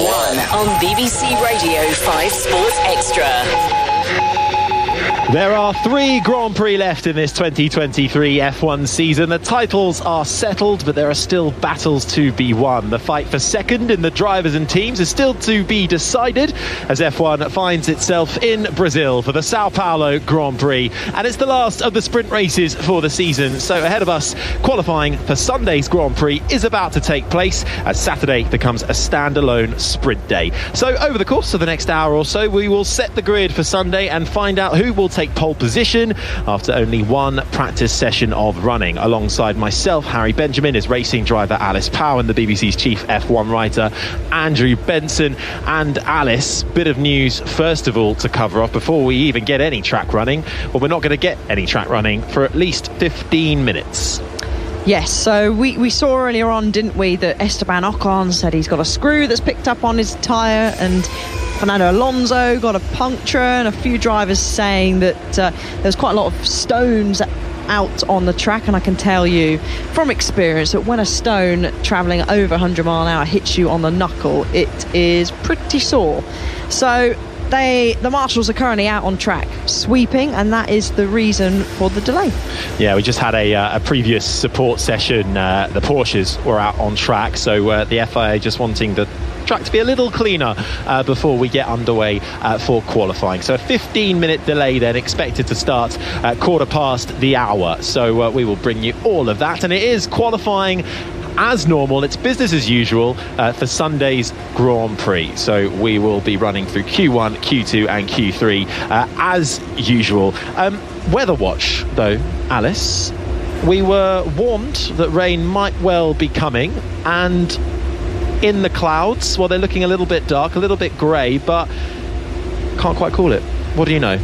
F1 on BBC Radio 5 Sports Extra. There are 3 Grand Prix left in this 2023 F1 season. The titles are settled, but there are still battles to be won. The fight for second in the drivers and teams is still to be decided as F1 finds itself in Brazil for the Sao Paulo Grand Prix. And it's the last of the sprint races for the season. So ahead of us, qualifying for Sunday's Grand Prix is about to take place as Saturday becomes a standalone sprint day. So over the course of the next hour or so, we will set the grid for Sunday and find out who will take pole position after only one practice session of running. Alongside myself, Harry Benjamin, is racing driver Alice Powell and the BBC's chief F1 writer Andrew Benson. And Alice, bit of news first of all to cover off before we even get any track running. Well, we're not going to get any track running for at least 15 minutes. Yes, so we saw earlier on, didn't we, that Esteban Ocon said he's got a screw that's picked up on his tyre, and Fernando Alonso got a puncture, and a few drivers saying that there's quite a lot of stones out on the track. And I can tell you from experience that when a stone travelling over 100 mile an hour hits you on the knuckle, it is pretty sore. So the marshals are currently out on track sweeping, and that is the reason for the delay. Yeah, we just had a previous support session. The Porsches were out on track, so the FIA just wanting the track to be a little cleaner before we get underway for qualifying. So a 15-minute delay then expected to start at 1:15. So we will bring you all of that, and it is qualifying as normal. It's business as usual for Sunday's Grand Prix. So we will be running through Q1, Q2 and Q3 as usual. Weather watch though, Alice. We were warned that rain might well be coming, and in the clouds, well, they're looking a little bit dark, a little bit grey, but can't quite call it. What do you know?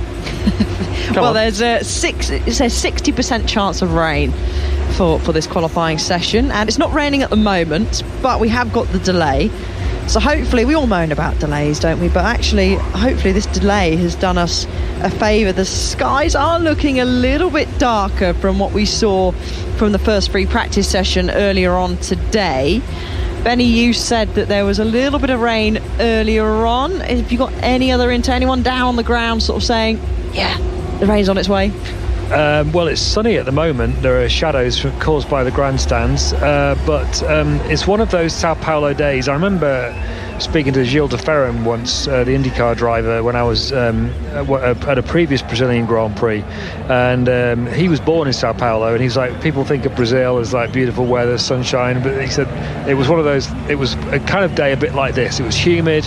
Well, there's it says 60% chance of rain for this qualifying session, and it's not raining at the moment, but we have got the delay. So hopefully, we all moan about delays, don't we? But actually, hopefully this delay has done us a favour. The skies are looking a little bit darker from what we saw from the first free practice session earlier on today. Benny, you said that there was a little bit of rain earlier on. Have you got any other intel? Anyone down on the ground sort of saying, yeah, the rain's on its way? Well, it's sunny at the moment. There are shadows caused by the grandstands, but it's one of those Sao Paulo days. I remember speaking to Gilles de Ferran once, the IndyCar driver, when I was at a previous Brazilian Grand Prix, and he was born in Sao Paulo, and he's like, people think of Brazil as like beautiful weather, sunshine, but he said it was one of those, it was a kind of day a bit like this. It was humid,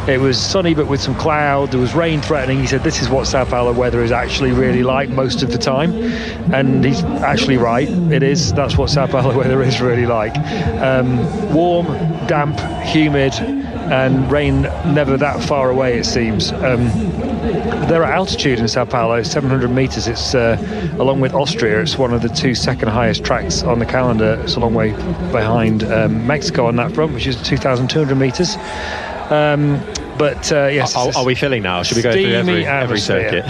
it was sunny but with some cloud, there was rain threatening. He said this is what Sao Paulo weather is actually really like most of the time, and he's actually right. It is. That's what Sao Paulo weather is really like. Warm, damp, humid, and rain never that far away, it seems. Their altitude in Sao Paulo is 700 metres. It's along with Austria, it's one of the 2 second highest tracks on the calendar. It's a long way behind Mexico on that front, which is 2,200 metres. But yes, are we filling now? Should we go through every circuit?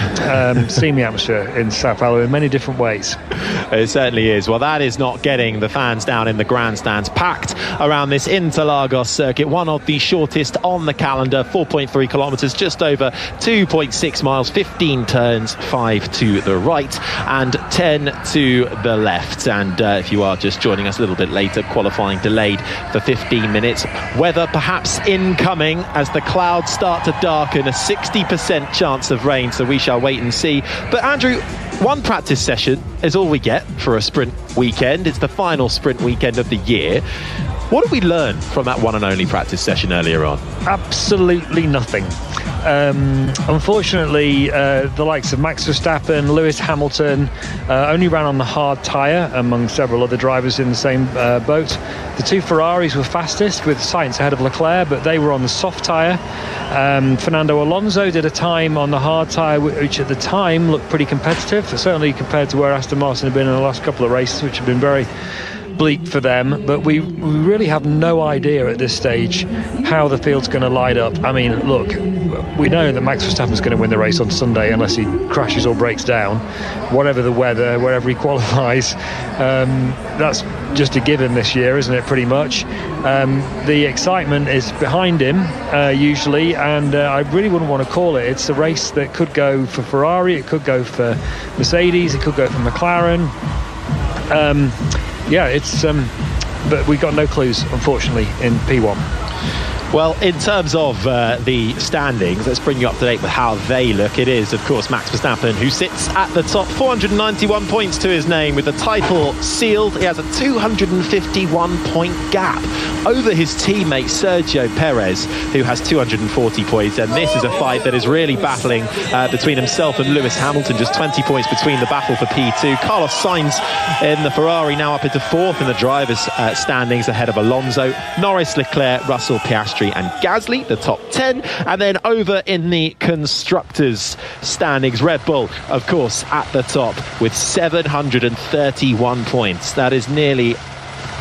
Steamy atmosphere in Sao Paulo in many different ways. It certainly is. Well, that is not getting the fans down in the grandstands packed around this Interlagos circuit, one of the shortest on the calendar, 4.3 kilometres, just over 2.6 miles, 15 turns, 5 to the right and 10 to the left. And if you are just joining us a little bit later, qualifying delayed for 15 minutes. Weather perhaps incoming as the clouds start to darken, a 60% chance of rain, so we shall wait and see. But Andrew, one practice session is all we get for a sprint weekend. It's the final sprint weekend of the year. What did we learn from that one and only practice session earlier on? Absolutely nothing. Unfortunately, the likes of Max Verstappen, Lewis Hamilton only ran on the hard tyre among several other drivers in the same boat. The 2 Ferraris were fastest, with Sainz ahead of Leclerc, but they were on the soft tyre. Fernando Alonso did a time on the hard tyre, which at the time looked pretty competitive, certainly compared to where Aston Martin had been in the last couple of races, which have been very bleak for them, but we really have no idea at this stage how the field's going to light up. I mean, look, we know that Max Verstappen's going to win the race on Sunday unless he crashes or breaks down, whatever the weather, wherever he qualifies. That's just a given this year, isn't it, pretty much? The excitement is behind him usually, and I really wouldn't want to call it. It's a race that could go for Ferrari, it could go for Mercedes, it could go for McLaren. But we got no clues, unfortunately, in P1. Well, in terms of the standings, let's bring you up to date with how they look. It is, of course, Max Verstappen who sits at the top, 491 points to his name, with the title sealed. He has a 251-point gap over his teammate Sergio Perez, who has 240 points. And this is a fight that is really battling between himself and Lewis Hamilton. Just 20 points between the battle for P2. Carlos Sainz in the Ferrari now up into fourth in the drivers' standings, ahead of Alonso, Norris, Leclerc, Russell, Piastri and Gasly, the top 10. And then over in the constructors' standings, Red Bull, of course, at the top with 731 points. That is nearly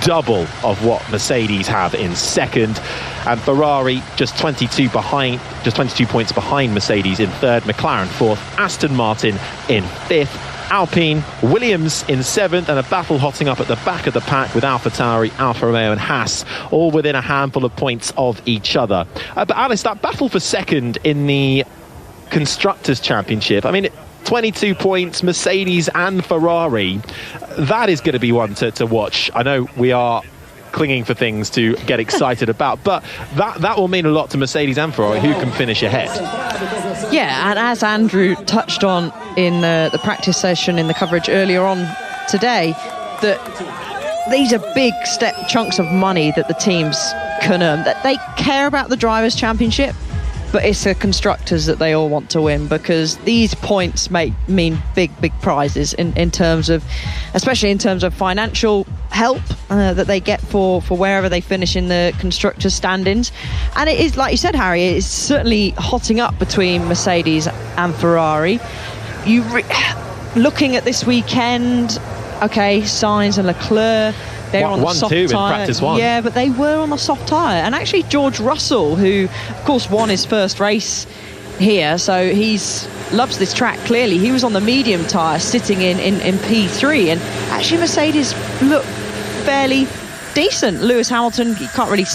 double of what Mercedes have in second, and Ferrari just 22 points behind Mercedes in third, McLaren fourth, Aston Martin in fifth, Alpine, Williams in seventh, and a battle hotting up at the back of the pack with AlphaTauri, Alfa Romeo and Haas, all within a handful of points of each other. But Alice, that battle for second in the Constructors' Championship, I mean, 22 points, Mercedes and Ferrari, that is going to be one to watch. I know we are clinging for things to get excited about, but that will mean a lot to Mercedes and Ferrari, who can finish ahead. Yeah, and as Andrew touched on in the practice session in the coverage earlier on today, that these are big chunks of money that the teams can earn. That they care about the Drivers' Championship, but it's the constructors that they all want to win, because these points mean big prizes in terms of, especially in terms of financial help that they get for wherever they finish in the constructors' standings. And it is, like you said, Harry, it's certainly hotting up between Mercedes and Ferrari. Looking at this weekend, okay, Sainz and Leclerc, they're on the soft tyre. In practice one. Yeah, but they were on a soft tyre. And actually George Russell, who of course won his first race here, so loves this track clearly. He was on the medium tyre sitting in P3, and actually Mercedes looked fairly decent. Lewis Hamilton, you can't really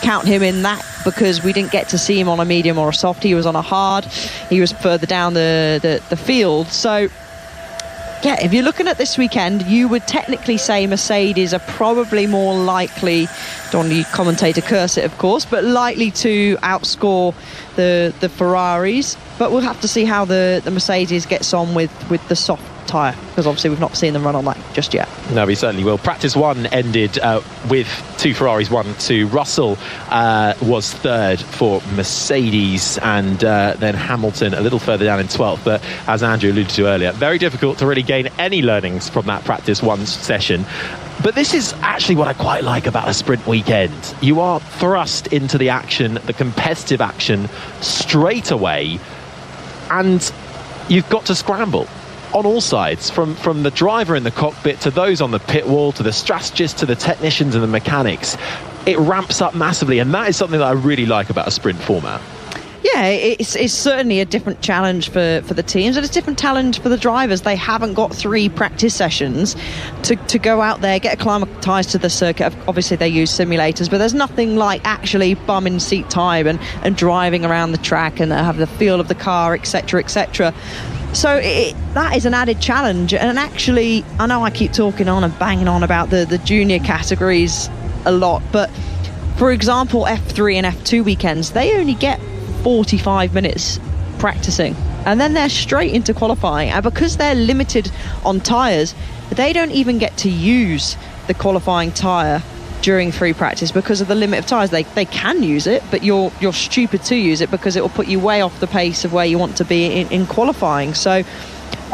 count him in that, because we didn't get to see him on a medium or a soft. He was on a hard. He was further down the field. So yeah, if you're looking at this weekend, you would technically say Mercedes are probably more likely, don't want to commentator curse it of course, but likely to outscore the Ferraris. But we'll have to see how the Mercedes gets on with the soft tyre, because obviously we've not seen them run on that just yet. No, we certainly will. Practice one ended with 2 Ferraris, 1-2. Russell was third for Mercedes, and then Hamilton a little further down in 12th. But as Andrew alluded to earlier, very difficult to really gain any learnings from that practice one session. But this is actually what I quite like about a sprint weekend. You are thrust into the action, the competitive action, straight away, and you've got to scramble on all sides, from the driver in the cockpit to those on the pit wall to the strategists to the technicians and the mechanics. It ramps up massively, and that is something that I really like about a sprint format. Yeah, it's certainly a different challenge for the teams, and it's a different challenge for the drivers. They haven't got 3 practice sessions to go out there, get acclimatised to the circuit. Obviously they use simulators, but there's nothing like actually bum in seat time and driving around the track and have the feel of the car, etc, etc. So that is an added challenge. And actually, I know I keep talking on and banging on about the junior categories a lot, but for example, F3 and F2 weekends, they only get 45 minutes practicing, and then they're straight into qualifying. And because they're limited on tyres, they don't even get to use the qualifying tyre during free practice because of the limit of tyres. They can use it, but you're stupid to use it, because it will put you way off the pace of where you want to be in qualifying. So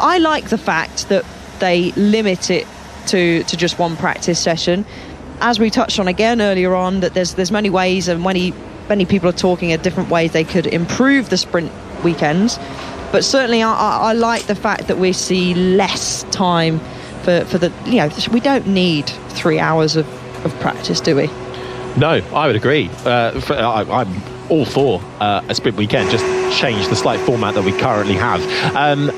I like the fact that they limit it to just one practice session. As we touched on again earlier on, that there's many ways, and many people are talking of different ways they could improve the sprint weekends. But certainly I like the fact that we see less time for the, we don't need 3 hours of practice, do we? No, I would agree. I'm all for a sprint weekend. Just change the slight format that we currently have.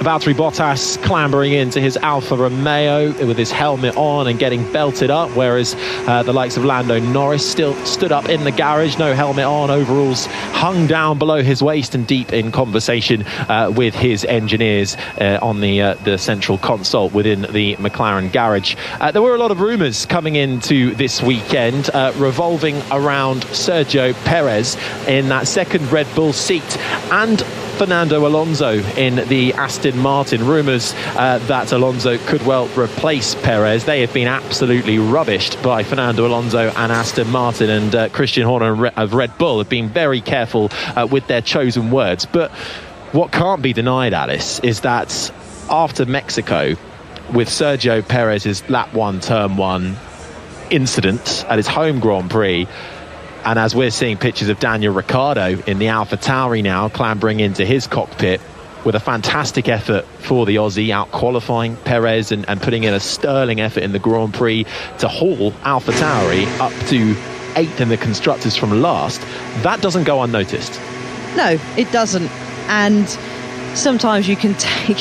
Valtteri Bottas clambering into his Alfa Romeo with his helmet on and getting belted up, whereas the likes of Lando Norris still stood up in the garage, no helmet on, overalls hung down below his waist and deep in conversation with his engineers on the central console within the McLaren garage. There were a lot of rumours coming into this weekend revolving around Sergio Perez in that second Red Bull seat and Fernando Alonso in the Aston Martin. Rumours that Alonso could well replace Perez. They have been absolutely rubbished by Fernando Alonso and Aston Martin, and Christian Horner of Red Bull have been very careful with their chosen words. But what can't be denied, Alice, is that after Mexico, with Sergio Perez's lap 1, turn 1 incident at his home Grand Prix, and as we're seeing pictures of Daniel Ricciardo in the AlphaTauri now clambering into his cockpit with a fantastic effort for the Aussie, out qualifying Perez and putting in a sterling effort in the Grand Prix to haul AlphaTauri up to 8th in the constructors from last, that doesn't go unnoticed. No, it doesn't. And sometimes you can take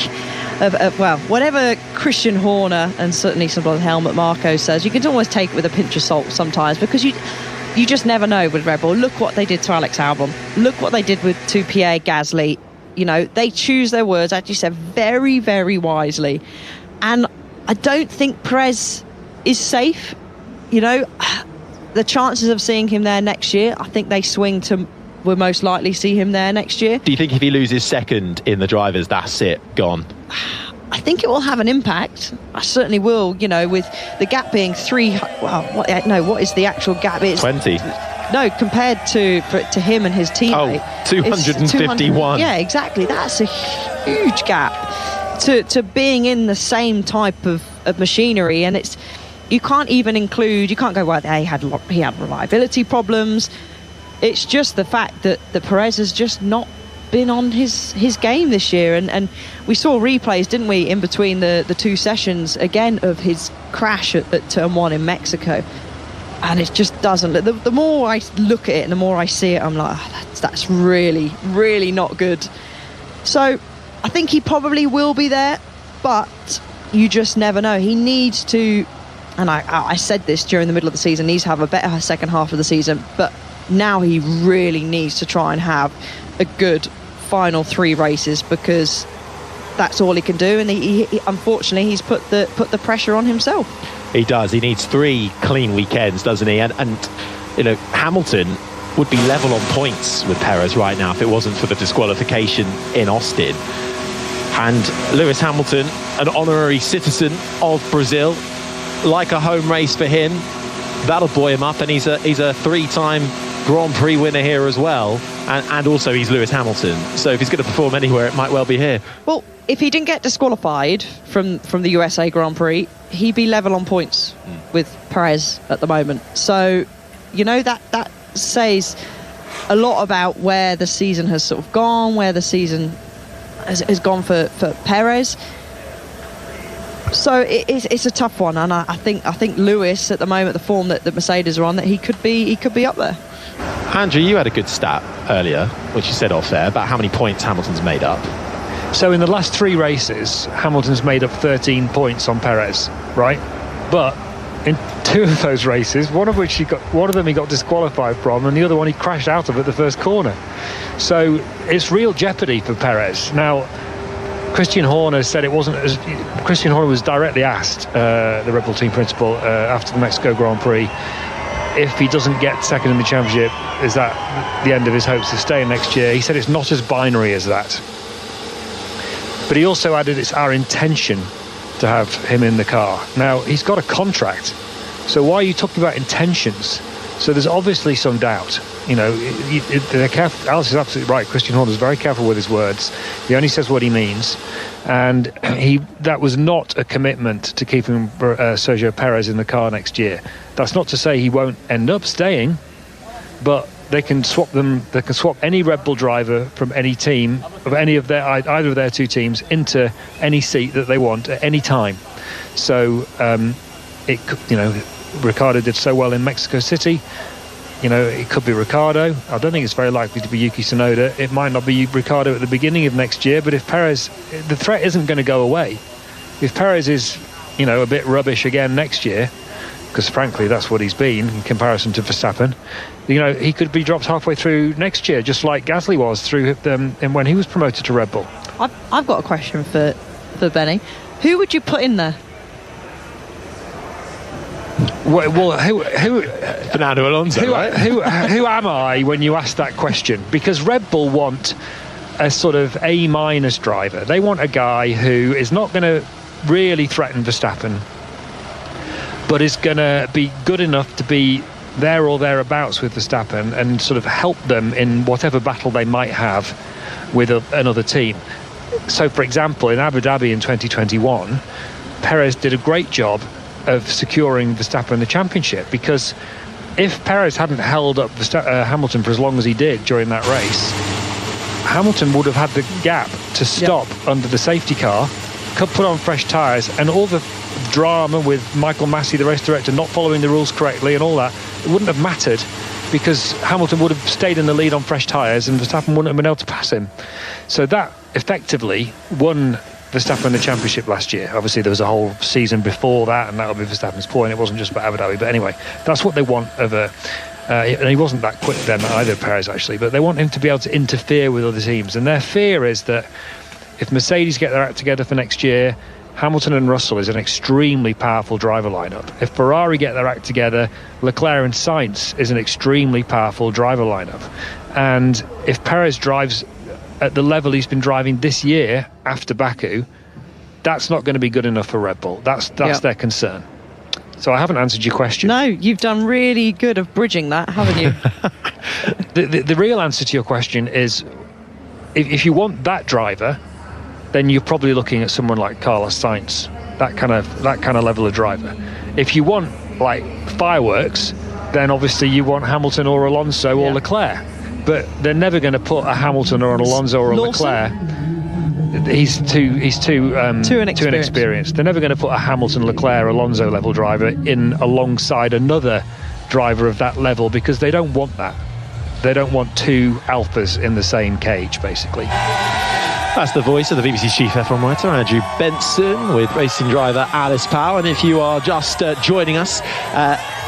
whatever Christian Horner and certainly sometimes Helmut Marko says, you can almost take it with a pinch of salt sometimes, because you just never know with Red Bull. Look what they did to Alex Albon. Look what they did to Pierre Gasly. They choose their words, as you said, very, very wisely. And I don't think Perez is safe. The chances of seeing him there next year, I think they swing to we'll most likely see him there next year. Do you think if he loses second in the drivers, that's it, gone? I think it will have an impact. I certainly will, with the gap being 3... what is the actual gap? It's 20. No, compared to him and his teammate. Oh, 251. Yeah, exactly. That's a huge gap to being in the same type of machinery. And you can't go, well, he had reliability problems. It's just the fact that Perez has just not been on his game this year, and we saw replays, didn't we, in between the two sessions again of his crash at turn 1 in Mexico, and it just doesn't. The more I look at it and the more I see it, I'm like, that's really, really not good. So I think he probably will be there, but you just never know. He needs to, and I said this during the middle of the season, needs to have a better second half of the season, but now he really needs to try and have a good final 3 races, because that's all he can do, and he unfortunately he's put the pressure on himself. He does. He needs 3 clean weekends, doesn't he? And Hamilton would be level on points with Perez right now if it wasn't for the disqualification in Austin. And Lewis Hamilton, an honorary citizen of Brazil, like a home race for him, that'll buoy him up, and he's a 3-time Grand Prix winner here as well, and also he's Lewis Hamilton, so if he's going to perform anywhere, it might well be here. Well, if he didn't get disqualified from the USA Grand Prix, he'd be level on points with Perez at the moment. So that says a lot about where the season has sort of gone, where the season has gone for Perez. So it's a tough one, and I think Lewis at the moment, the form that Mercedes are on, that he could be up there. Andrew, you had a good stat earlier, which you said off air, about how many points Hamilton's made up. So in the last 3 races, Hamilton's made up 13 points on Perez, right? But in 2 of those races, one of them he got disqualified from, and the other one he crashed out of at the first corner. So it's real jeopardy for Perez. Now, Christian Horner said it wasn't as... Christian Horner was directly asked, the Red Bull team principal, after the Mexico Grand Prix, if he doesn't get second in the championship, is that the end of his hopes of staying next year? He said it's not as binary as that. But he also added it's our intention to have him in the car. Now, he's got a contract, so why are you talking about intentions? So there's obviously some doubt. They're careful. Alice is absolutely right. Christian Horner is very careful with his words. He only says what he means, and that was not a commitment to keeping Sergio Perez in the car next year. That's not to say he won't end up staying, but they can swap them. They can swap any Red Bull driver from any team of either of their 2 teams into any seat that they want at any time. So Ricciardo did so well in Mexico City. It could be Ricciardo. I don't think it's very likely to be Yuki Tsunoda. It might not be Ricciardo at the beginning of next year, but if Perez, the threat isn't going to go away. If Perez is, a bit rubbish again next year, because frankly that's what he's been in comparison to Verstappen, he could be dropped halfway through next year, just like Gasly was through when he was promoted to Red Bull. I've got a question for Benny. Who would you put in there? Well, who Fernando Alonso, right? Who am I when you ask that question? Because Red Bull want a sort of A- driver. They want a guy who is not going to really threaten Verstappen, but is going to be good enough to be there or thereabouts with Verstappen and sort of help them in whatever battle they might have with another team. So, for example, in Abu Dhabi in 2021, Perez did a great job of securing Verstappen the championship, because if Perez hadn't held up Hamilton for as long as he did during that race, Hamilton would have had the gap to stop under the safety car, could put on fresh tyres, and all the drama with Michael Massey, the race director, not following the rules correctly and all that, it wouldn't have mattered, because Hamilton would have stayed in the lead on fresh tyres and Verstappen wouldn't have been able to pass him. So that effectively won Verstappen the championship last year. Obviously there was a whole season before that, and that would be Verstappen's point. It wasn't just about Abu Dhabi, but anyway, that's what they want of and he wasn't that quick then either, Perez, actually, but they want him to be able to interfere with other teams, and their fear is that if Mercedes get their act together for next year, Hamilton and Russell is an extremely powerful driver lineup. If Ferrari get their act together, Leclerc and Sainz is an extremely powerful driver lineup, and if Perez drives at the level he's been driving this year after Baku, that's not going to be good enough for Red Bull. That's their concern. So I haven't answered your question. No, you've done really good of bridging that, haven't you? The real answer to your question is, if you want that driver, then you're probably looking at someone like Carlos Sainz, that kind of level of driver. If you want like fireworks, then obviously you want Hamilton or Alonso or Leclerc. But they're never going to put a Hamilton or an Alonso or a Leclerc. He's too inexperienced. They're never going to put a Hamilton, Leclerc, Alonso level driver in alongside another driver of that level, because they don't want that. They don't want two alphas in the same cage, basically. That's the voice of the BBC Chief F1 writer, Andrew Benson, with racing driver Alice Powell. And if you are just joining us,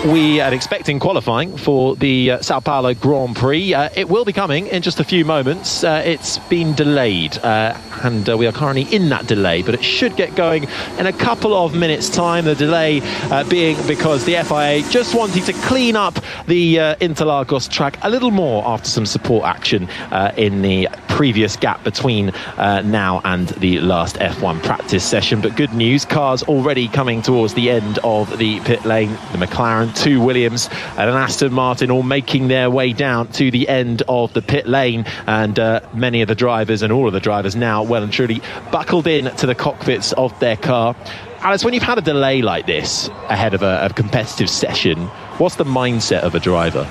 we are expecting qualifying for the Sao Paulo Grand Prix. It will be coming in just a few moments. It's been delayed, and we are currently in that delay, but it should get going in a couple of minutes' time. The delay being because the FIA just wanted to clean up the Interlagos track a little more after some support action in the previous gap between now and the last F1 practice session. But good news, cars already coming towards the end of the pit lane. The McLaren, two Williams and an Aston Martin all making their way down to the end of the pit lane, and many of the drivers and all of the drivers now well and truly buckled in to the cockpits of their car. Alice, when you've had a delay like this ahead of a competitive session, what's the mindset of a driver?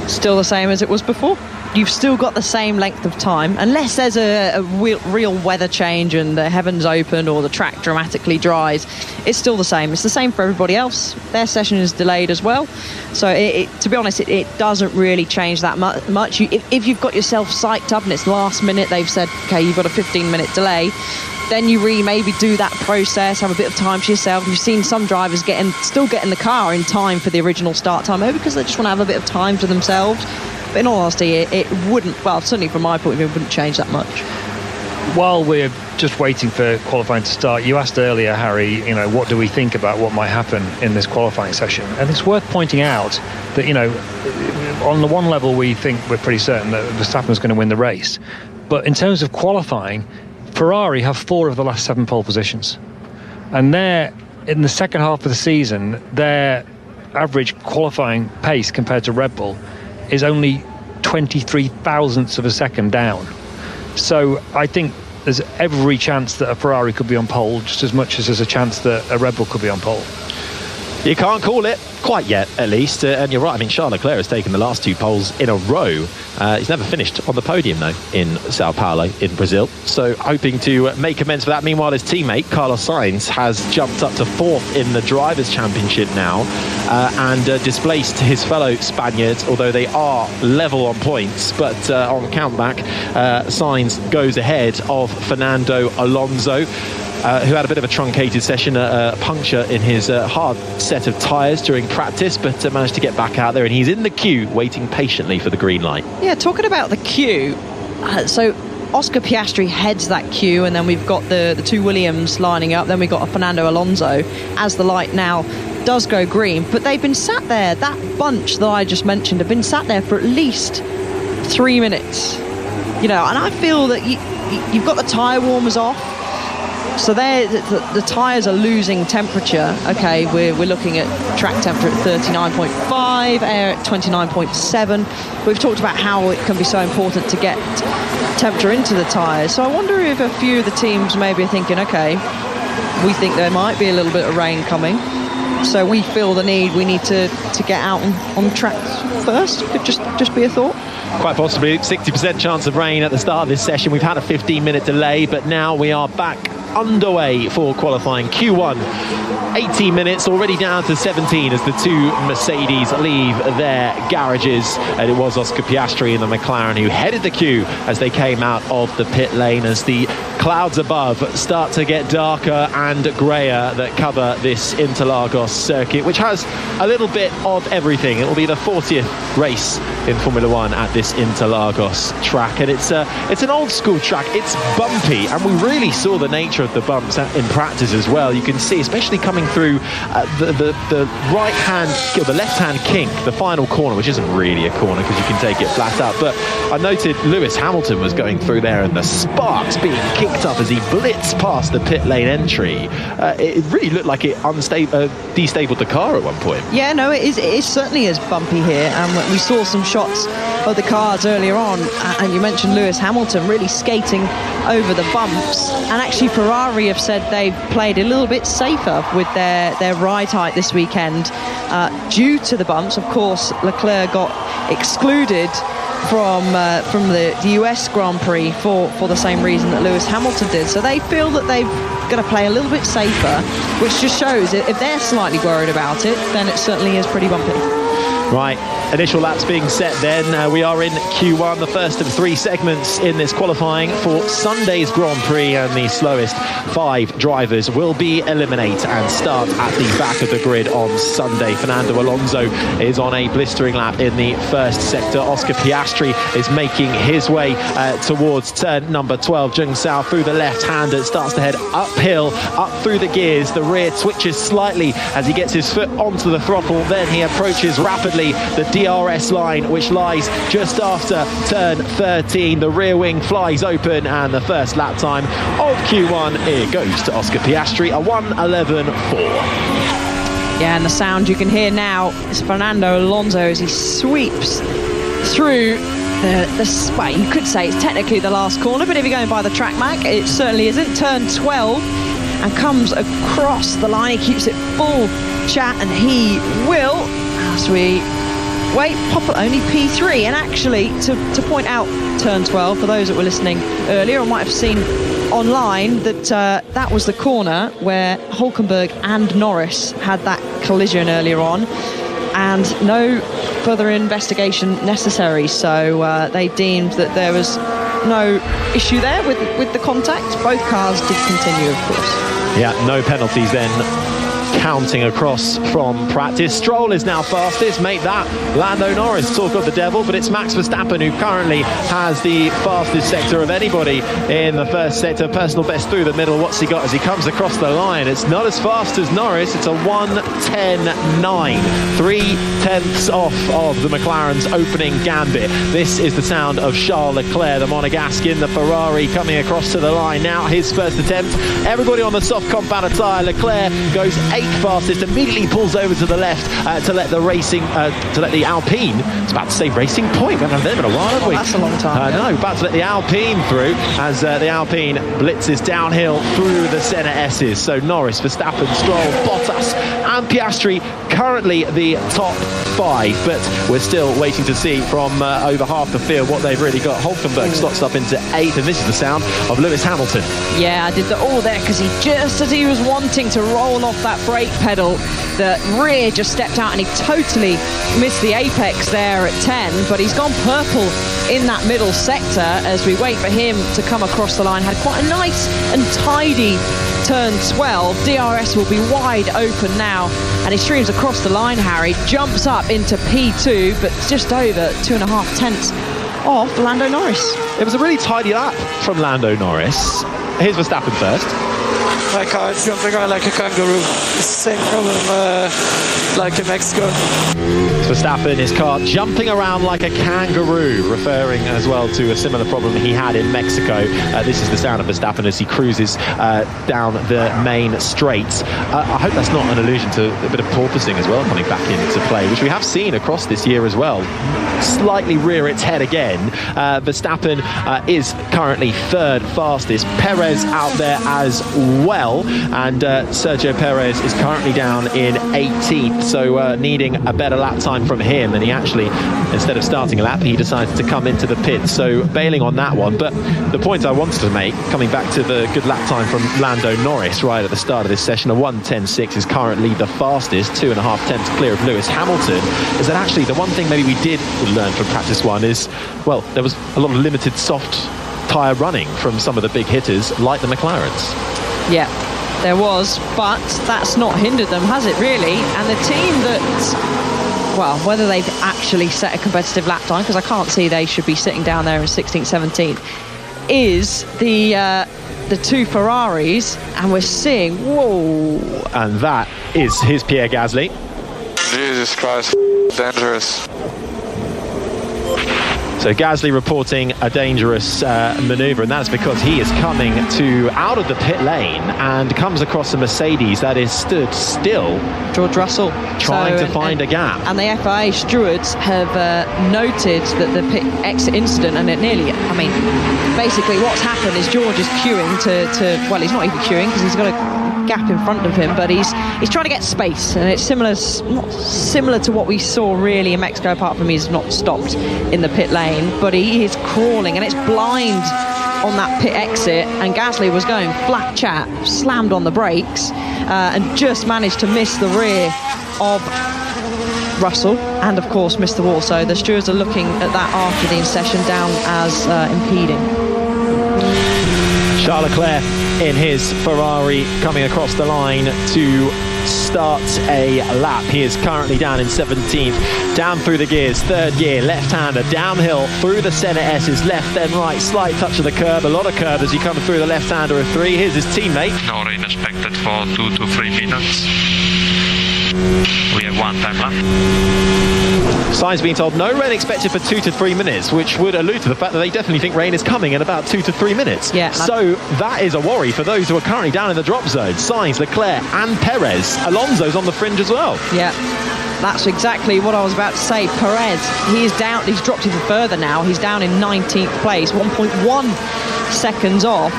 Still the same as it was before. You've still got the same length of time, unless there's a real weather change and the heavens open or the track dramatically dries. It's still the same. It's the same for everybody else. Their session is delayed as well. So to be honest, it doesn't really change that much. If you've got yourself psyched up and it's last minute, they've said, okay, you've got a 15-minute delay, then you really maybe do that process, have a bit of time to yourself. You've seen some drivers still get in the car in time for the original start time, maybe because they just want to have a bit of time to themselves. But in all honesty, it wouldn't, well, certainly from my point of view, it wouldn't change that much. While we're just waiting for qualifying to start, you asked earlier, Harry, what do we think about what might happen in this qualifying session? And it's worth pointing out that, on the one level, we think we're pretty certain that Verstappen's going to win the race. But in terms of qualifying, Ferrari have 4 of the last 7 pole positions. And they're, in the second half of the season, their average qualifying pace compared to Red Bull is only 23 thousandths of a second down. So I think there's every chance that a Ferrari could be on pole just as much as there's a chance that a Red Bull could be on pole. You can't call it quite yet, at least. And you're right. I mean, Charles Leclerc has taken the last 2 poles in a row. He's never finished on the podium, though, in Sao Paulo, in Brazil. So hoping to make amends for that. Meanwhile, his teammate, Carlos Sainz, has jumped up to 4th in the Drivers' Championship now and displaced his fellow Spaniards, although they are level on points. But on countback, Sainz goes ahead of Fernando Alonso, who had a bit of a truncated session, a puncture in his hard set of tyres during practice, but managed to get back out there, and he's in the queue waiting patiently for the green light. Yeah, talking about the queue, so Oscar Piastri heads that queue, and then we've got the 2 Williams lining up, then we've got a Fernando Alonso as the light now does go green, but they've been sat there, that bunch that I just mentioned have been sat there for at least 3 minutes, and I feel that you've got the tyre warmers off. So the tyres are losing temperature. Okay, we're looking at track temperature at 39.5, air at 29.7. We've talked about how it can be so important to get temperature into the tyres. So I wonder if a few of the teams maybe are thinking, okay, we think there might be a little bit of rain coming, so we feel the need. We need to get out on track first. Could just be a thought. Quite possibly 60% chance of rain at the start of this session. We've had a 15-minute delay, but now we are back underway for qualifying Q1. 18 minutes, already down to 17 as the 2 Mercedes leave their garages. And it was Oscar Piastri and the McLaren who headed the queue as they came out of the pit lane, as the clouds above start to get darker and greyer that cover this Interlagos circuit, which has a little bit of everything. It will be the 40th race in Formula One at this Interlagos track, and it's an old school track. It's bumpy, and we really saw the nature of the bumps in practice as well. You can see, especially coming through the right hand, or the left hand kink, the final corner, which isn't really a corner because you can take it flat out. But I noted Lewis Hamilton was going through there, and the sparks being kicked up as he blitzed past the pit lane entry. It really looked like it destabled the car at one point. Yeah, no, it certainly is bumpy here, and we saw some shots of the cars earlier on, and you mentioned Lewis Hamilton really skating over the bumps, and actually Ferrari have said they've played a little bit safer with their ride height this weekend due to the bumps. Of course, Leclerc got excluded from the US Grand Prix for the same reason that Lewis Hamilton did, so they feel that they've got to play a little bit safer, which just shows if they're slightly worried about it, then it certainly is pretty bumpy. Right, initial laps being set then. We are in Q1, the first of 3 segments in this qualifying for Sunday's Grand Prix, and the slowest 5 drivers will be eliminated and start at the back of the grid on Sunday. Fernando Alonso is on a blistering lap in the first sector. Oscar Piastri is making his way towards turn number 12. Jung Sao through the left-hander, starts to head uphill, up through the gears. The rear twitches slightly as he gets his foot onto the throttle. Then he approaches rapidly the DRS line, which lies just after turn 13. The rear wing flies open, and the first lap time of Q1, it goes to Oscar Piastri, a 1:11.4. Yeah, and the sound you can hear now is Fernando Alonso as he sweeps through well, you could say it's technically the last corner, but if you're going by the track map, it certainly isn't. Turn 12, and comes across the line. He keeps it full chat, and he will, as we wait, pop it only P3. And actually, to point out turn 12, for those that were listening earlier or might have seen online, that was the corner where Hülkenberg and Norris had that collision earlier on, and no further investigation necessary. So they deemed that there was no issue there with the contact. Both cars did continue, of course. Yeah, no penalties then counting across from practice. Stroll is now fastest, mate that. Lando Norris, talk of the devil, but it's Max Verstappen who currently has the fastest sector of anybody in the first sector. Personal best through the middle. What's he got as he comes across the line? It's not as fast as Norris. It's a 1:10.9. 3/10 off of the McLaren's opening gambit. This is the sound of Charles Leclerc, the Monegasque, the Ferrari, coming across to the line. Now his first attempt. Everybody on the soft compound tyre. Leclerc goes 8th fastest, immediately pulls over to the left to let the Alpine, it's about to say Racing Point, we haven't had them in a while, have we? That's a long time. No, about to let the Alpine through as the Alpine blitzes downhill through the centre S's. So Norris, Verstappen, Stroll, Bottas and Piastri currently the top 5, but we're still waiting to see from over half the field what they've really got. Hulkenberg slots up into 8th, and this is the sound of Lewis Hamilton. Yeah, I did the all there because just as he was wanting to roll off that brake pedal, the rear just stepped out and he totally missed the apex there at 10, but he's gone purple in that middle sector as we wait for him to come across the line. Had quite a nice and tidy turn 12. DRS will be wide open now, and he streams across the line. Harry jumps up into P2, but just over 2.5 tenths off Lando Norris. It was a really tidy lap from Lando Norris. Here's Verstappen first. My car is jumping around like a kangaroo. It's the same problem like in Mexico. Verstappen, his car jumping around like a kangaroo, referring as well to a similar problem he had in Mexico. This is the sound of Verstappen as he cruises down the main straights. I hope that's not an allusion to a bit of porpoising as well coming back into play, which we have seen across this year as well. Slightly rear its head again. Verstappen is currently 3rd fastest. Perez out there as well, and Sergio Perez is currently down in 18th, so needing a better lap time from him, and he actually, instead of starting a lap, he decides to come into the pits, so bailing on that one. But the point I wanted to make, coming back to the good lap time from Lando Norris right at the start of this session, a 1:10.6 is currently the fastest, 2.5 tenths clear of Lewis Hamilton, is that actually the one thing maybe we did learn from practice one is, well, there was a lot of limited soft tyre running from some of the big hitters like the McLarens. Yeah, there was, but that's not hindered them, has it really? And the team that, well, whether they've actually set a competitive lap time, because I can't see they should be sitting down there in 16th, 17th, is the two Ferraris, and we're seeing, whoa. And that is his Pierre Gasly. Jesus Christ, dangerous. So Gasly reporting a dangerous manoeuvre, and that's because he is coming out of the pit lane and comes across a Mercedes that is stood still. George Russell trying to find a gap. And the FIA stewards have noted that the pit exit incident, and it nearly, I mean, basically what's happened is George is queuing to well, he's not even queuing because he's got a gap in front of him, but he's trying to get space, and it's similar to what we saw really in Mexico, apart from he's not stopped in the pit lane, but he is crawling, and it's blind on that pit exit, and Gasly was going flat chat, slammed on the brakes, and just managed to miss the rear of Russell, and of course missed the wall. So the stewards are looking at that after the in-session down as impeding. Charles Leclerc in his Ferrari coming across the line to start a lap. He is currently down in 17th, down through the gears, 3rd gear, left-hander, downhill through the centre S's, left then right, slight touch of the curb, a lot of curb as you come through the left-hander of 3. Here's his teammate. No rain expected for 2 to 3 minutes. We have 1 time lap. Sainz being told no rain expected for 2 to 3 minutes, which would allude to the fact that they definitely think rain is coming in about 2 to 3 minutes. Yeah. So that is a worry for those who are currently down in the drop zone. Sainz, Leclerc and Perez. Alonso's on the fringe as well. Yeah, that's exactly what I was about to say. Perez, he is down, he's dropped even further now. He's down in 19th place, 1.1 seconds off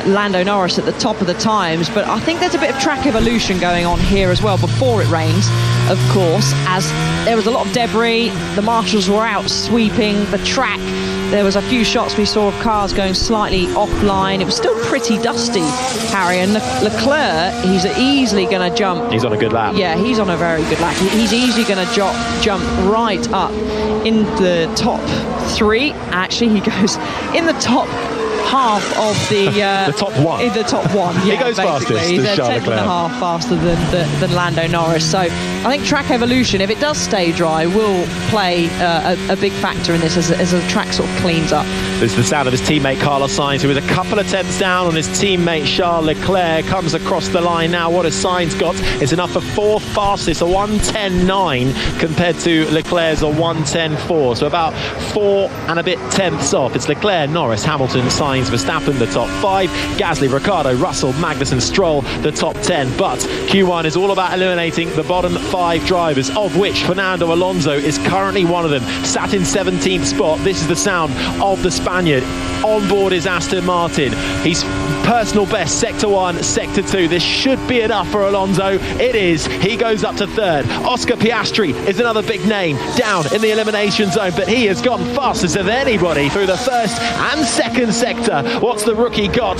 Lando Norris at the top of the times. But I think there's a bit of track evolution going on here as well before it rains, of course, as there was a lot of debris. The marshals were out sweeping the track. There was a few shots we saw of cars going slightly offline. It was still pretty dusty, Harry, and Leclerc, he's easily going to jump. He's on a good lap. Yeah, he's on a very good lap. He's easily going to jump right up in the top 3. Actually, he goes in the top half of the top 1. In the top 1, yeah, he goes basically. fastest. He's a tenth and a half faster than Lando Norris. So I think track evolution, if it does stay dry, will play a big factor in this as the track sort of cleans up. This is the sound of his teammate Carlos Sainz, who is a couple of tenths down on his teammate Charles Leclerc. Comes across the line now. What has Sainz got? It's enough for 4th fastest, a 1:10.9 compared to Leclerc's a 1:10.4. So about 4 and a bit tenths off. It's Leclerc, Norris, Hamilton, Sainz, Verstappen, the top 5. Gasly, Ricciardo, Russell, Magnussen, Stroll, the top 10. But Q1 is all about eliminating the bottom 5 drivers, of which Fernando Alonso is currently one of them, sat in 17th spot. This is the sound of the Spaniard. On board is Aston Martin. He's personal best, sector 1, sector 2. This should be enough for Alonso. It is. He goes up to third. Oscar Piastri is another big name down in the elimination zone, but he has gone fastest of anybody through the first and second sector. What's the rookie got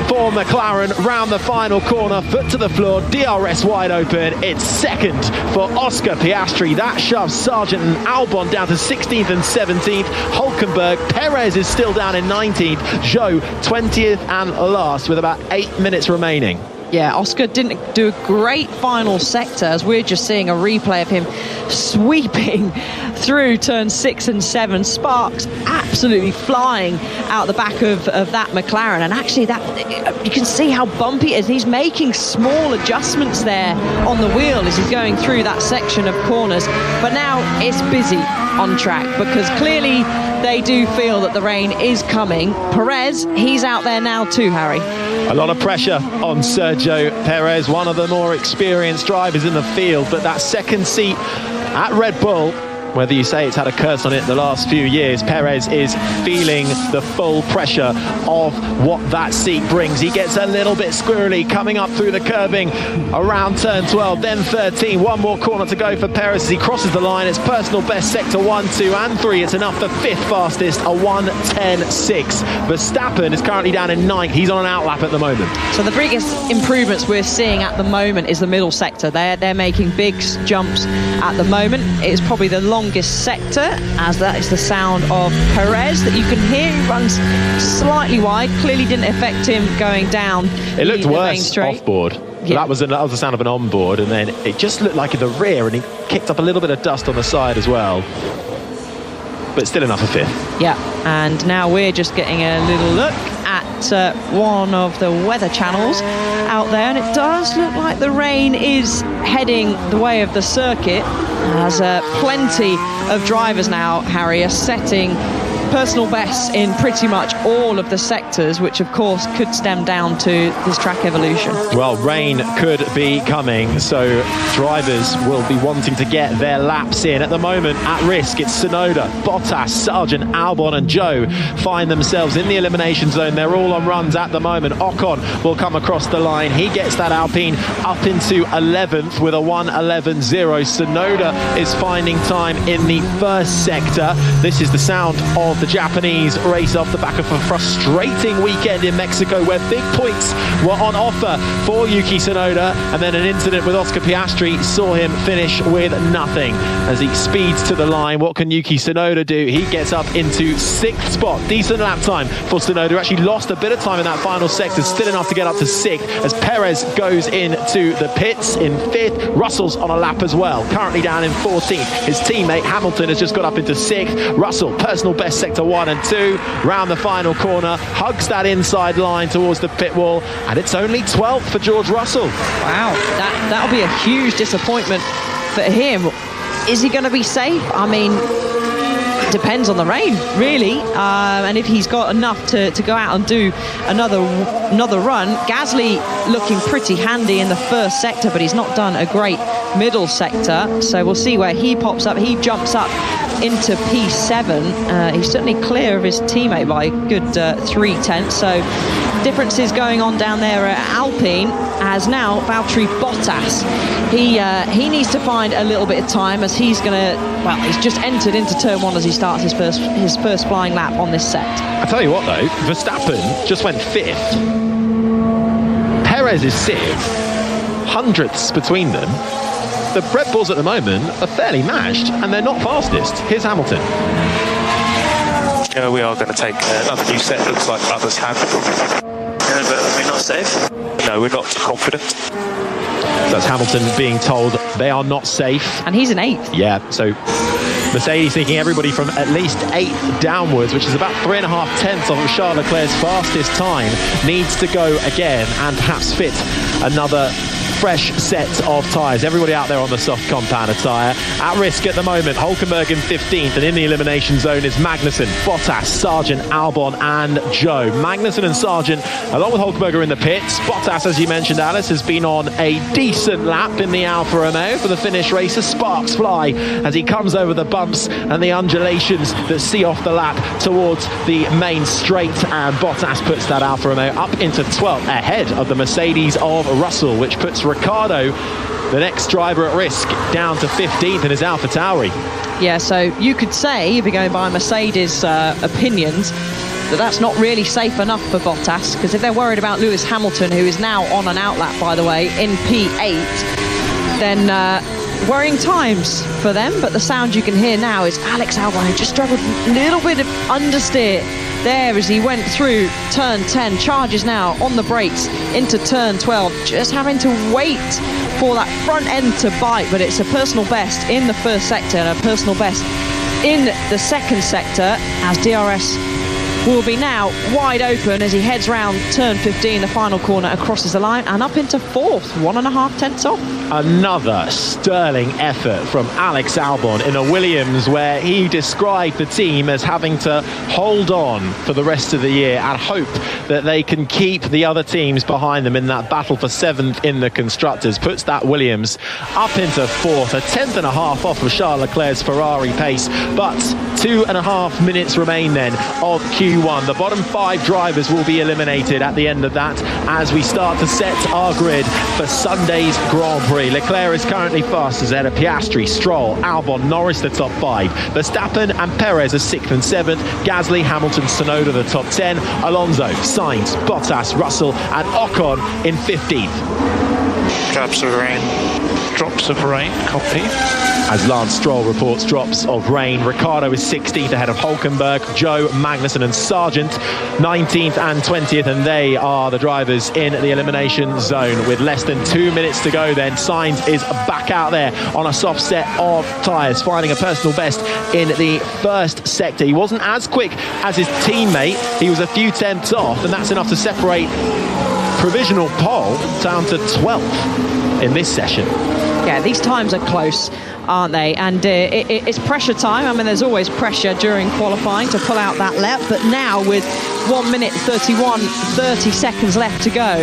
for McLaren round the final corner? Foot to the floor, DRS wide open. It's second for Oscar Piastri. That shoves Sargent and Albon down to 16th and 17th. Hulkenberg, Perez is still down in 19th. Zhou 20th and last with about 8 minutes remaining. Yeah, Oscar didn't do a great final sector, as we're just seeing a replay of him sweeping through turns 6 and 7. Sparks absolutely flying out the back of that McLaren, and actually that you can see how bumpy it is. He's making small adjustments there on the wheel as he's going through that section of corners, but now it's busy on track because clearly they do feel that the rain is coming. Perez, he's out there now too, Harry. A lot of pressure on Sergio Perez, one of the more experienced drivers in the field, but that second seat at Red Bull, whether you say it's had a curse on it the last few years, Perez is feeling the full pressure of what that seat brings. He gets a little bit squirrely coming up through the curbing around turn 12, then 13. One more corner to go for Perez as he crosses the line. It's personal best sector 1, 2 and 3. It's enough for 5th fastest, a 1:10.6. Verstappen is currently down in 9th. He's on an outlap at the moment. So the biggest improvements we're seeing at the moment is the middle sector. They're making big jumps at the moment. It is probably the longest sector, as that is the sound of Perez that you can hear. He runs slightly wide, clearly didn't affect him going down. It looked worse off board. Yeah. That was the sound of an onboard, and then it just looked like in the rear, and he kicked up a little bit of dust on the side as well, but still enough for 5th. Yeah, and now we're just getting a little look at one of the weather channels out there, and it does look like the rain is heading the way of the circuit, as plenty of drivers now, Harry, are setting personal bests in pretty much all of the sectors, which of course could stem down to this track evolution. Well, rain could be coming, so drivers will be wanting to get their laps in. At the moment, at risk, it's Tsunoda, Bottas, Sargent, Albon and Zhou find themselves in the elimination zone. They're all on runs at the moment. Ocon will come across the line. He gets that Alpine up into 11th with a 1:11.0. Tsunoda is finding time in the first sector. This is the sound of the Japanese race off the back of a frustrating weekend in Mexico, where big points were on offer for Yuki Tsunoda, and then an incident with Oscar Piastri saw him finish with nothing as he speeds to the line. What can Yuki Tsunoda do? He gets up into 6th spot. Decent lap time for Tsunoda. Actually lost a bit of time in that final sector, still enough to get up to 6th as Perez goes into the pits in 5th. Russell's on a lap as well, currently down in 14th. His teammate Hamilton has just got up into 6th. Russell, personal best sector 1 and 2, round the final corner, hugs that inside line towards the pit wall, and it's only 12th for George Russell. Wow, that'll be a huge disappointment for him. Is he going to be safe? I mean, it depends on the rain, really, and if he's got enough to go out and do another run. Gasly looking pretty handy in the first sector, but he's not done a great middle sector, so we'll see where he pops up. He jumps up into P7. He's certainly clear of his teammate by a good 3/10, so differences going on down there at Alpine, as now Valtteri Bottas, he needs to find a little bit of time, as he's just entered into turn 1 as he starts his first flying lap on this set. I tell you what though, Verstappen just went 5th, Perez is 6th, hundredths between them. The Red Bulls at the moment are fairly matched, and they're not fastest. Here's Hamilton. We are going to take another new set, looks like others have. But we're not safe? No, we're not confident. That's Hamilton being told they are not safe. And he's in 8th. Yeah, so Mercedes thinking everybody from at least 8th downwards, which is about 3.5 tenths of Charles Leclerc's fastest time, needs to go again and perhaps fit another fresh set of tyres. Everybody out there on the soft compounder tyre. At risk at the moment, Hulkenberg in 15th, and in the elimination zone is Magnussen, Bottas, Sargent, Albon and Joe. Magnussen and Sargent, along with Hulkenberg, are in the pits. Bottas, as you mentioned, Alice, has been on a decent lap in the Alfa Romeo for the Finnish racer. Sparks fly as he comes over the bumps and the undulations that see off the lap towards the main straight, and Bottas puts that Alfa Romeo up into 12th, ahead of the Mercedes of Russell, which puts Ricciardo, the next driver at risk, down to 15th in his AlphaTauri. Yeah, so you could say, if you're going by Mercedes opinions, that's not really safe enough for Bottas, because if they're worried about Lewis Hamilton, who is now on an outlap, by the way, in P8, then worrying times for them. But the sound you can hear now is Alex Albon, who just struggled a little bit of understeer there as he went through turn 10, charges now on the brakes into turn 12, just having to wait for that front end to bite. But it's a personal best in the first sector and a personal best in the second sector, as DRS will be now wide open as he heads round turn 15, the final corner, and crosses the line and up into 4th, 1.5 tenths off. Another sterling effort from Alex Albon in a Williams, where he described the team as having to hold on for the rest of the year and hope that they can keep the other teams behind them in that battle for 7th in the Constructors. Puts that Williams up into 4th, a 10.5 off of Charles Leclerc's Ferrari pace, but 2.5 minutes remain then of Q1. The bottom 5 drivers will be eliminated at the end of that as we start to set our grid for Sunday's Grand Prix. Leclerc is currently fastest ahead of Piastri, Stroll, Albon, Norris the top 5. Verstappen and Perez are 6th and 7th. Gasly, Hamilton, Tsunoda the top 10. Alonso, Sainz, Bottas, Russell and Ocon in 15th. Drops of rain, copy. As Lance Stroll reports drops of rain. Ricciardo is 16th ahead of Hulkenberg, Joe, Magnussen and Sargent 19th and 20th, and they are the drivers in the elimination zone with less than 2 minutes to go. Then Sainz is back out there on a soft set of tyres, finding a personal best in the first sector. He wasn't as quick as his teammate, he was a few tenths off, and that's enough to separate provisional pole down to 12th in this session. Yeah, these times are close, aren't they? And it's pressure time. I mean, there's always pressure during qualifying to pull out that lap, but now with 1 minute 30 seconds left to go,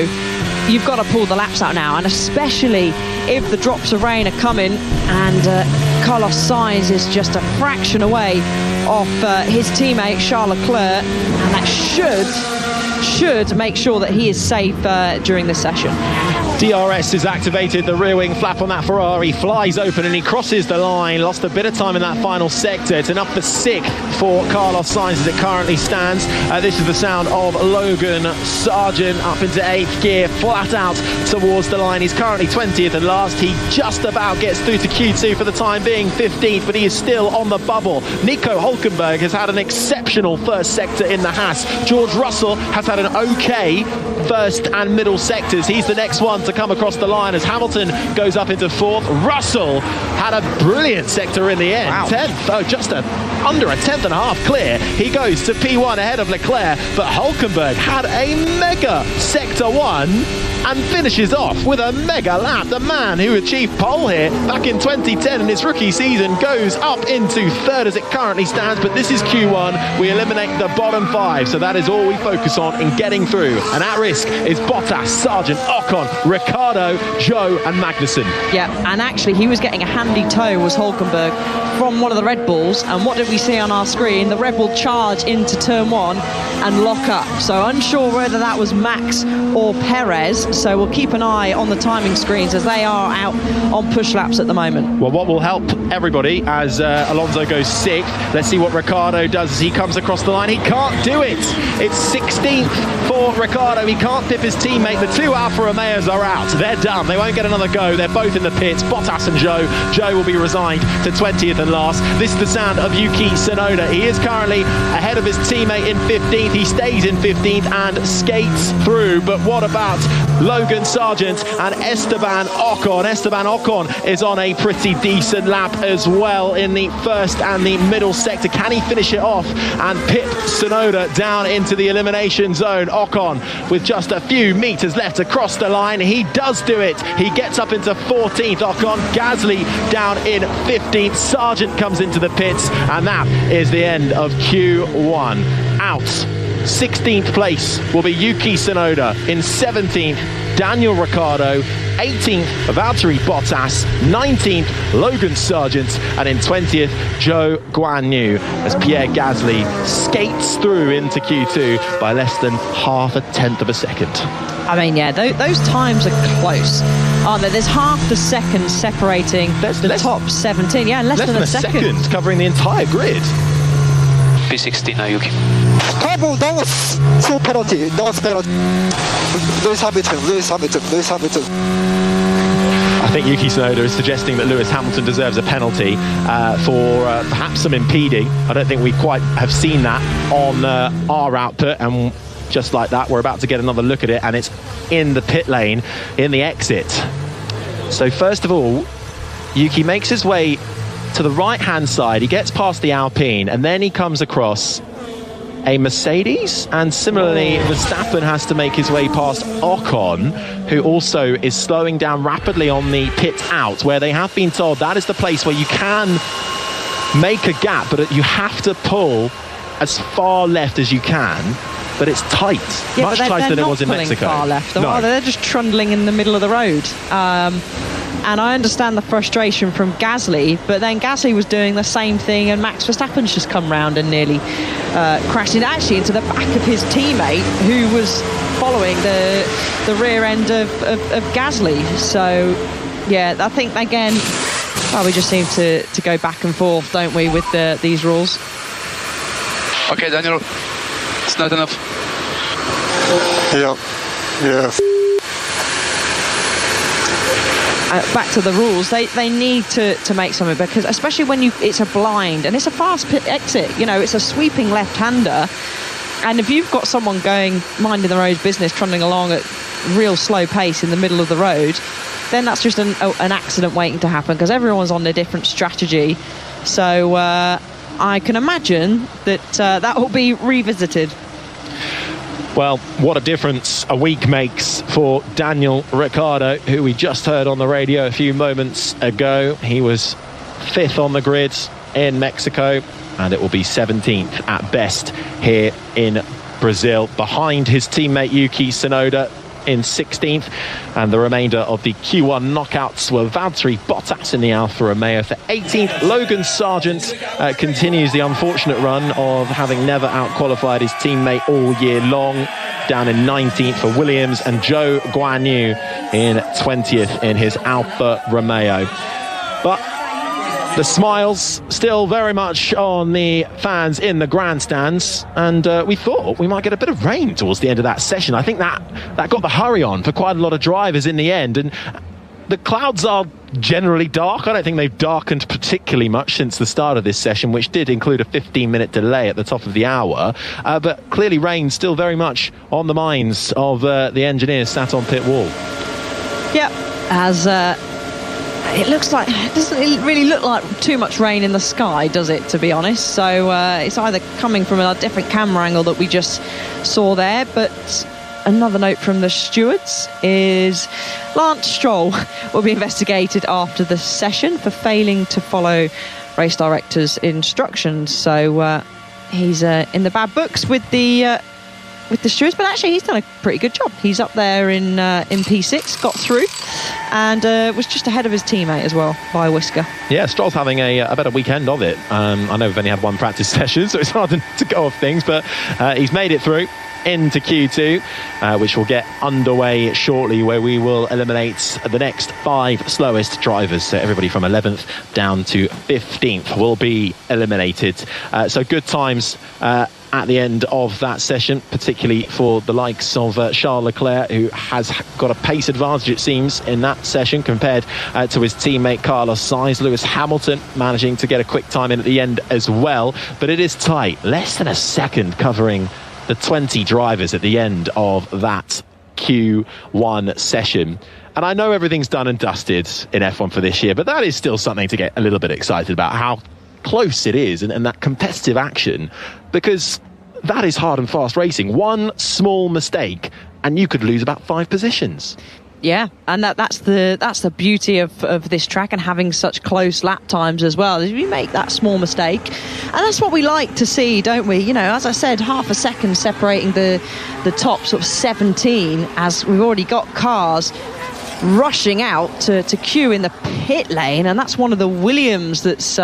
you've got to pull the laps out now, and especially if the drops of rain are coming and Carlos Sainz is just a fraction away off his teammate Charles Leclerc, and that should make sure that he is safe during this session. DRS is activated, the rear wing flap on that Ferrari flies open and he crosses the line. Lost a bit of time in that final sector. It's enough for 6th for Carlos Sainz as it currently stands. This is the sound of Logan Sargent up into 8th gear, flat out towards the line. He's currently 20th and last. He just about gets through to Q2 for the time being, 15th, but he is still on the bubble. Nico Hulkenberg has had an exceptional first sector in the Haas. George Russell has had an okay first and middle sectors. He's the next one to come across the line as Hamilton goes up into 4th. Russell had a brilliant sector in the end. Wow. 10th, just under a 10.5 clear. He goes to P1 ahead of Leclerc, but Hulkenberg had a mega sector 1 and finishes off with a mega lap. The man who achieved pole here back in 2010 in his rookie season goes up into 3rd as it currently stands, but this is Q1. We eliminate the bottom 5, so that is all we focus on in getting through. And at risk is Bottas, Sargent, Ocon, Ricciardo, Joe and Magnussen. Yeah, and actually he was getting a handy tow, was Hulkenberg, from one of the Red Bulls, and what did we see on our screen? The Red Bull charge into turn 1 and lock up. So unsure whether that was Max or Perez, so we'll keep an eye on the timing screens as they are out on push laps at the moment. Well, what will help everybody as Alonso goes 6th. Let's see what Ricciardo does as he comes across the line. He can't do it. It's 16th for Ricciardo. He can't pip his teammate. The 2 Alfa Romeos are out. They're done. They won't get another go. They're both in the pits. Bottas and Joe. Joe will be resigned to 20th and last. This is the sound of Yuki Tsunoda. He is currently ahead of his teammate in 15th. He stays in 15th and skates through. But what about Logan Sargent and Esteban Ocon. Esteban Ocon is on a pretty decent lap as well in the first and the middle sector. Can he finish it off and pip Tsunoda down into the elimination zone? Ocon with just a few meters left across the line. He does do it. He gets up into 14th. Ocon, Gasly down in 15th. Sargent comes into the pits, and that is the end of Q1. Out. 16th place will be Yuki Tsunoda. In 17th, Daniel Ricciardo. 18th, Valtteri Bottas. 19th, Logan Sargent. And in 20th, Zhou Guanyu, as Pierre Gasly skates through into Q2 by less than half a tenth of a second. I mean, yeah, those times are close, aren't they? There's half the second separating the top 17. Yeah, less than a second. Covering the entire grid. P16 now, Yuki. Careful, that was full penalty. That was penalty. Lewis Hamilton. I think Yuki Tsunoda is suggesting that Lewis Hamilton deserves a penalty for perhaps some impeding. I don't think we quite have seen that on our output, and just like that, we're about to get another look at it, and it's in the pit lane, in the exit. So first of all, Yuki makes his way to the right-hand side. He gets past the Alpine, and then he comes across a Mercedes, and similarly Verstappen has to make his way past Ocon, who also is slowing down rapidly on the pit out, where they have been told that is the place where you can make a gap, but you have to pull as far left as you can. But it's tight, much tighter than it was in Mexico. Far left, no. They're just trundling in the middle of the road. And I understand the frustration from Gasly, but then Gasly was doing the same thing, and Max Verstappen's just come round and nearly crashed actually into the back of his teammate, who was following the rear end of Gasly. So, yeah, I think, again, we just seem to go back and forth, don't we, with these rules. Okay, Daniel, it's not enough. Yeah. Back to the rules, they need to make something, because especially when it's a blind and it's a fast pit exit, it's a sweeping left-hander, and if you've got someone going minding their own business, trundling along at real slow pace in the middle of the road, then that's just an accident waiting to happen, because everyone's on a different strategy. So I can imagine that will be revisited. Well, what a difference a week makes for Daniel Ricciardo, who we just heard on the radio a few moments ago. He was 5th on the grid in Mexico, and it will be 17th at best here in Brazil, behind his teammate Yuki Tsunoda in 16th, and the remainder of the Q1 knockouts were Valtteri Bottas in the Alfa Romeo for 18th. Logan Sargent continues the unfortunate run of having never out-qualified his teammate all year long, down in 19th for Williams, and Zhou Guanyu in 20th in his Alfa Romeo. But the smiles still very much on the fans in the grandstands, and we thought we might get a bit of rain towards the end of that session. I think that got the hurry on for quite a lot of drivers in the end, and the clouds are generally dark. I don't think they've darkened particularly much since the start of this session, which did include a 15-minute delay at the top of the hour, but clearly rain still very much on the minds of the engineers sat on pit wall. Yep, as it looks like, it doesn't really look like too much rain in the sky, does it, to be honest? So it's either coming from a different camera angle that we just saw there, but another note from the stewards is Lance Stroll will be investigated after the session for failing to follow race director's instructions. So he's in the bad books with the stewards, but actually he's done a pretty good job. He's up there in P6, got through, and was just ahead of his teammate as well by a whisker. Yeah, Stroll's having a better weekend of it. I know we've only had one practice session, so it's hard to go off things, but he's made it through into Q2, which will get underway shortly, where we will eliminate the next 5 slowest drivers. So everybody from 11th down to 15th will be eliminated. So good times at the end of that session, particularly for the likes of Charles Leclerc, who has got a pace advantage, it seems, in that session compared to his teammate Carlos Sainz. Lewis Hamilton managing to get a quick time in at the end as well, but it is tight, less than a second covering the 20 drivers at the end of that Q1 session. And I know everything's done and dusted in F1 for this year, but that is still something to get a little bit excited about, how close it is and that competitive action, because that is hard and fast racing. One small mistake and you could lose about 5 positions. Yeah, and that's the beauty of this track and having such close lap times as well. Is we make that small mistake, and that's what we like to see, don't we? You know, as I said, half a second separating the top sort of 17, as we've already got cars rushing out to queue in the pit lane, and that's one of the Williams that's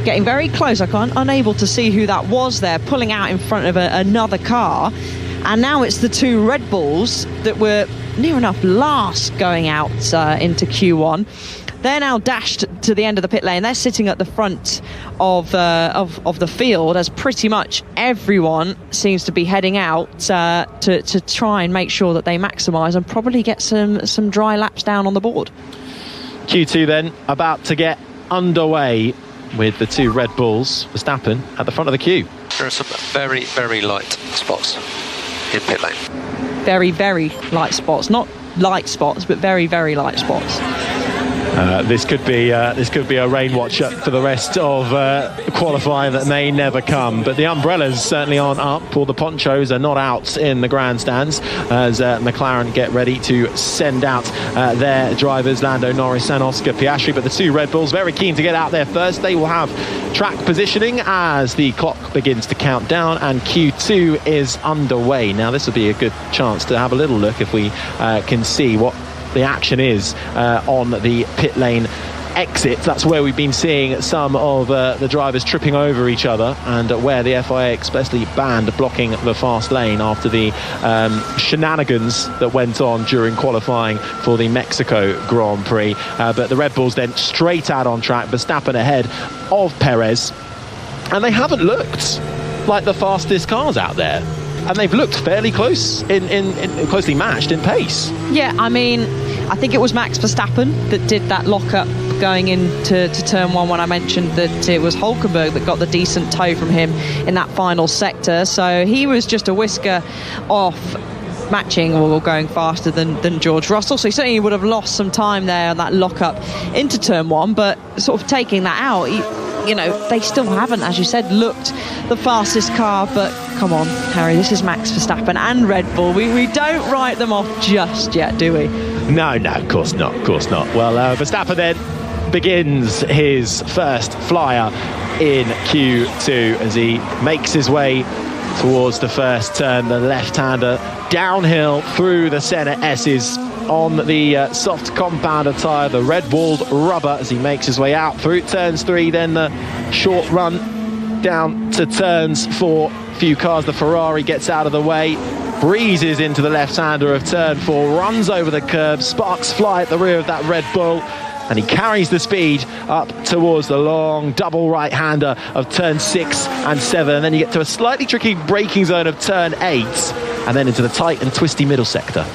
getting very close. I'm unable to see who that was there, pulling out in front of another car. And now it's the 2 Red Bulls that were near enough last going out into Q1. They're now dashed to the end of the pit lane. They're sitting at the front of the field, as pretty much everyone seems to be heading out to try and make sure that they maximise and probably get some dry laps down on the board. Q2 then about to get underway with the 2 Red Bulls, Verstappen at the front of the queue. There are some very, very light spots in pit lane. Very, very light spots. Not light spots, but very, very light spots. This could be a rain watch for the rest of qualifying that may never come. But the umbrellas certainly aren't up, or the ponchos are not out in the grandstands as McLaren get ready to send out their drivers, Lando Norris and Oscar Piastri. But the 2 Red Bulls very keen to get out there first. They will have track positioning as the clock begins to count down and Q2 is underway. Now this will be a good chance to have a little look if we can see what the action is on the pit lane exit. That's where we've been seeing some of the drivers tripping over each other, and where the FIA expressly banned blocking the fast lane after the shenanigans that went on during qualifying for the Mexico Grand Prix. But the Red Bulls then straight out on track, Verstappen ahead of Perez, and they haven't looked like the fastest cars out there. And they've looked fairly close, in closely matched in pace. Yeah, I mean, I think it was Max Verstappen that did that lock-up going into turn 1 when I mentioned that it was Hulkenberg that got the decent tow from him in that final sector. So he was just a whisker off matching or going faster than George Russell. So he certainly would have lost some time there on that lock-up into turn 1, but sort of taking that out, you know, they still haven't, as you said, looked the fastest car. But come on, Harry, this is Max Verstappen and Red Bull. We don't write them off just yet, do we? No, of course not. Well, Verstappen then begins his first flyer in Q2 as he makes his way towards the first turn, the left-hander downhill through the centre S's on the soft compounder tyre, the red-walled rubber, as he makes his way out through turns 3, then the short run down to turns 4. Few cars, the Ferrari gets out of the way, breezes into the left-hander of turn 4, runs over the curb, sparks fly at the rear of that Red Bull, and he carries the speed up towards the long double right-hander of turn 6 and 7, and then you get to a slightly tricky braking zone of turn 8, and then into the tight and twisty middle sector.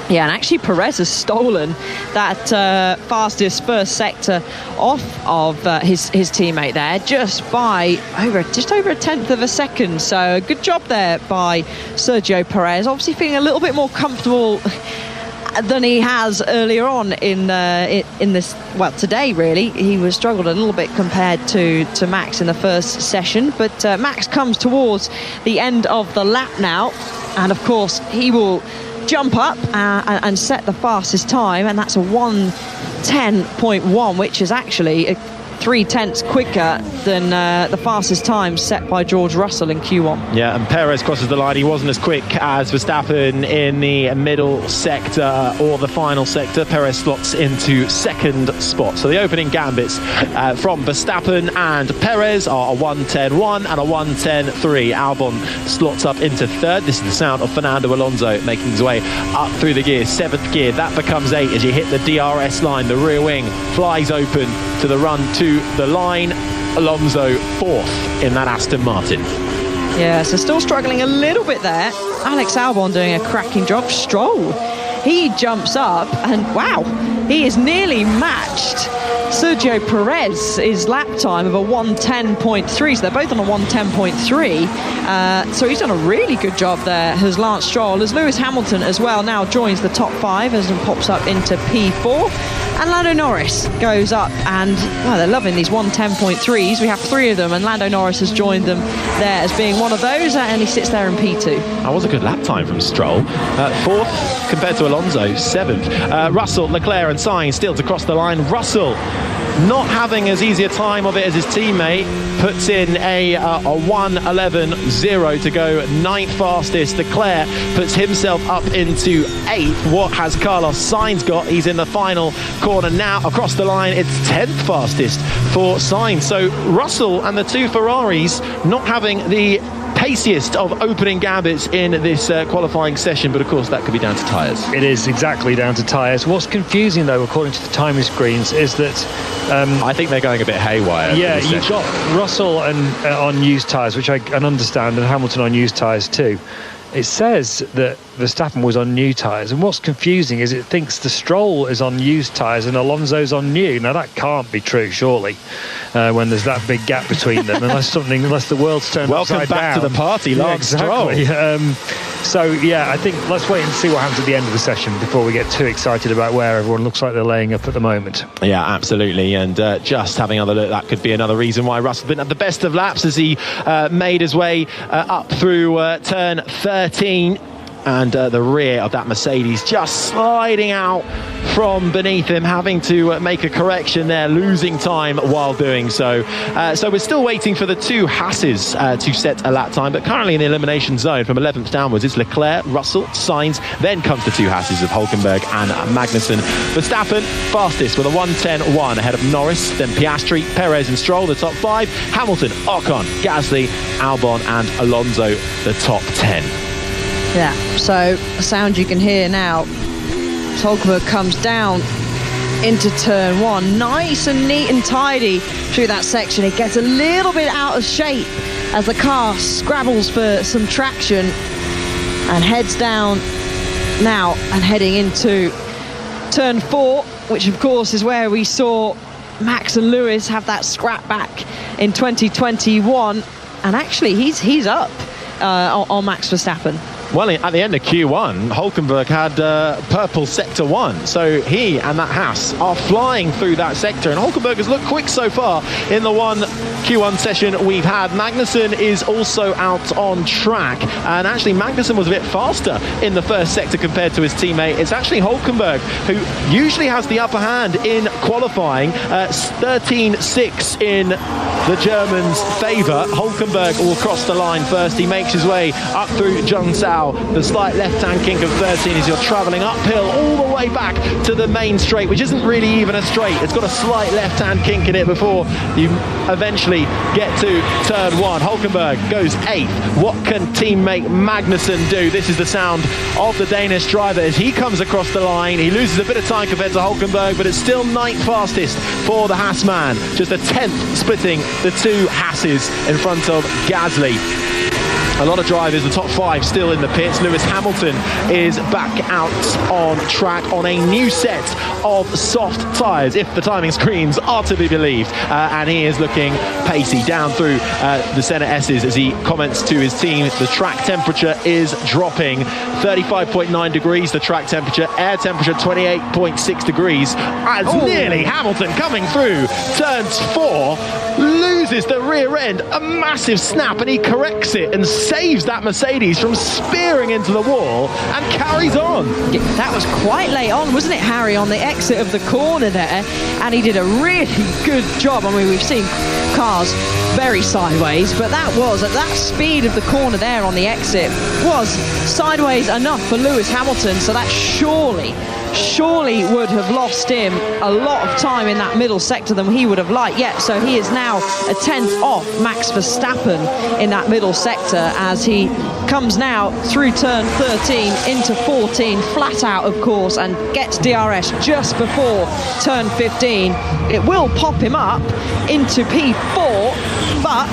Yeah, and actually Perez has stolen that fastest first sector off of his teammate there just by just over a tenth of a second. So good job there by Sergio Perez. Obviously feeling a little bit more comfortable than he has earlier on in this, well, today really. He was struggled a little bit compared to Max in the first session, but Max comes towards the end of the lap now, and of course he will jump up and set the fastest time, and that's a 1:10.1, which is actually 0.3 quicker than the fastest time set by George Russell in Q1. Yeah, and Perez crosses the line. He wasn't as quick as Verstappen in the middle sector or the final sector. Perez slots into second spot. So the opening gambits from Verstappen and Perez are a 1:10.1 and a 1:10.3. Albon slots up into third. This is the sound of Fernando Alonso making his way up through the gears. 7th gear, that becomes 8 as you hit the DRS line. The rear wing flies open to the run to the line. Alonso 4th in that Aston Martin. Yeah, so still struggling a little bit there. Alex Albon doing a cracking job. Stroll, he jumps up and wow, he is nearly matched Sergio Perez's lap time of a 1:10.3, so they're both on a 1:10.3. So he's done a really good job there, has Lance Stroll, as Lewis Hamilton as well now joins the top 5 as and pops up into P4. And Lando Norris goes up, and well, they're loving these 1:10.3s. We have 3 of them, and Lando Norris has joined them there as being one of those, and he sits there in P2. That was a good lap time from Stroll. 4th compared to Alonso, 7th. Russell, Leclerc and Sainz still to cross the line. Russell not having as easy a time of it as his teammate, puts in a 1:11.0 to go 9th fastest. Leclerc puts himself up into 8th. What has Carlos Sainz got? He's in the final corner now. Across the line, it's 10th fastest for Sainz. So Russell and the 2 Ferraris not having the paciest of opening gambits in this qualifying session, but of course that could be down to tyres. It is exactly down to tyres. What's confusing though, according to the timing screens, is that I think they're going a bit haywire. Yeah, you've got Russell on used tyres, which I can understand, and Hamilton on used tyres too. It says that Verstappen was on new tyres, and what's confusing is it thinks the Stroll is on used tyres and Alonso's on new. Now that can't be true, surely, when there's that big gap between them, unless the world's turned upside down. Welcome back to the party, Lance Stroll. So yeah, I think let's wait and see what happens at the end of the session before we get too excited about where everyone looks like they're laying up at the moment. Yeah, absolutely. And just having another look, that could be another reason why Russell didn't have the best of laps as he made his way up through turn 13. And the rear of that Mercedes just sliding out from beneath him, having to make a correction there, losing time while doing so. So we're still waiting for the 2 Hasses to set a lap time, but currently in the elimination zone from 11th downwards, it's Leclerc, Russell, Sainz, then comes the 2 Hasses of Hülkenberg and Magnussen. Verstappen fastest with a 1:10.1 ahead of Norris, then Piastri, Perez and Stroll, the top 5, Hamilton, Ocon, Gasly, Albon and Alonso, the top 10. Yeah, so a sound you can hear now. Hülkenberg comes down into turn 1, nice and neat and tidy through that section. It gets a little bit out of shape as the car scrabbles for some traction and heads down now and heading into turn 4, which of course is where we saw Max and Lewis have that scrap back in 2021, and actually he's up on Max Verstappen. Well, at the end of Q1, Hülkenberg had purple sector 1, so he and that Haas are flying through that sector, and Hülkenberg has looked quick so far in the one Q1 session we've had. Magnussen is also out on track, and actually Magnussen was a bit faster in the first sector compared to his teammate. It's actually Hülkenberg who usually has the upper hand in qualifying, 13.6 in the Germans' favour. Hülkenberg will cross the line first. He makes his way up through Zhongzhou. The slight left-hand kink of 13 as you're travelling uphill all the way back to the main straight, which isn't really even a straight. It's got a slight left-hand kink in it before you eventually get to turn 1. Hülkenberg goes 8th. What can teammate Magnussen do? This is the sound of the Danish driver as he comes across the line. He loses a bit of time compared to Hülkenberg, but it's still 9th fastest for the Haas man. Just a 10th splitting the 2 Hasses in front of Gasly. A lot of drivers, the top 5 still in the pits. Lewis Hamilton is back out on track on a new set of soft tyres, if the timing screens are to be believed. And he is looking pacey down through the centre S's as he comments to his team. The track temperature is dropping. 35.9 degrees, the track temperature. Air temperature, 28.6 degrees. As nearly Hamilton coming through. Turns 4, loses the rear end. A massive snap, and he corrects it and saves that Mercedes from spearing into the wall and carries on. That was quite late on, wasn't it, Harry, on the exit of the corner there, and he did a really good job. I mean, we've seen cars very sideways, but that was at that speed of the corner there on the exit was sideways enough for Lewis Hamilton, so that surely would have lost him a lot of time in that middle sector than he would have liked. So he is now a 10th off Max Verstappen in that middle sector as he comes now through turn 13 into 14, flat out of course, and gets DRS just before turn 15. It will pop him up into P4, but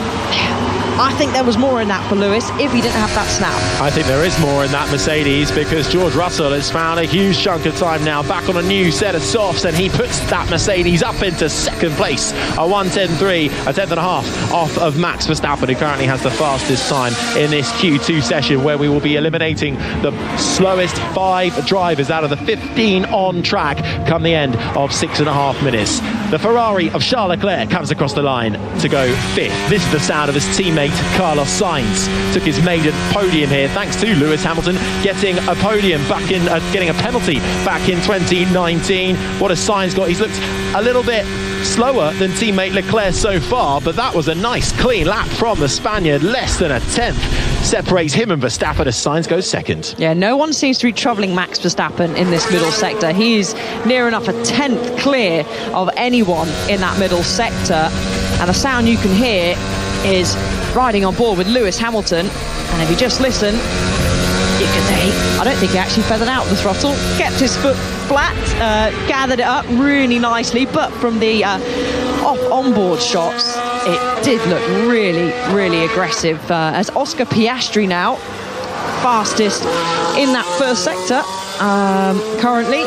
I think there was more in that for Lewis if he didn't have that snap. I think there is more in that Mercedes, because George Russell has found a huge chunk of time now, back on a new set of softs, and he puts that Mercedes up into second place. A 1:10.3, a tenth and a half off of Max Verstappen, who currently has the fastest time in this Q2 session, where we will be eliminating the slowest 5 drivers out of the 15 on track come the end of 6.5 minutes. The Ferrari of Charles Leclerc comes across the line to go 5th. This is the sound of his teammate Carlos Sainz. Took his maiden podium here thanks to Lewis Hamilton getting a podium back in, getting a penalty back in 2019. What has Sainz got? He's looked a little bit slower than teammate Leclerc so far, but that was a nice clean lap from the Spaniard. Less than a tenth separates him and Verstappen as Sainz goes second. Yeah, no one seems to be troubling Max Verstappen in this middle sector. He's near enough a tenth clear of anyone in that middle sector, and the sound you can hear is riding on board with Lewis Hamilton. And if you just listen, you can say, I don't think he actually feathered out the throttle, kept his foot flat, gathered it up really nicely, but from the off onboard shots, it did look really, really aggressive. As Oscar Piastri now, fastest in that first sector currently,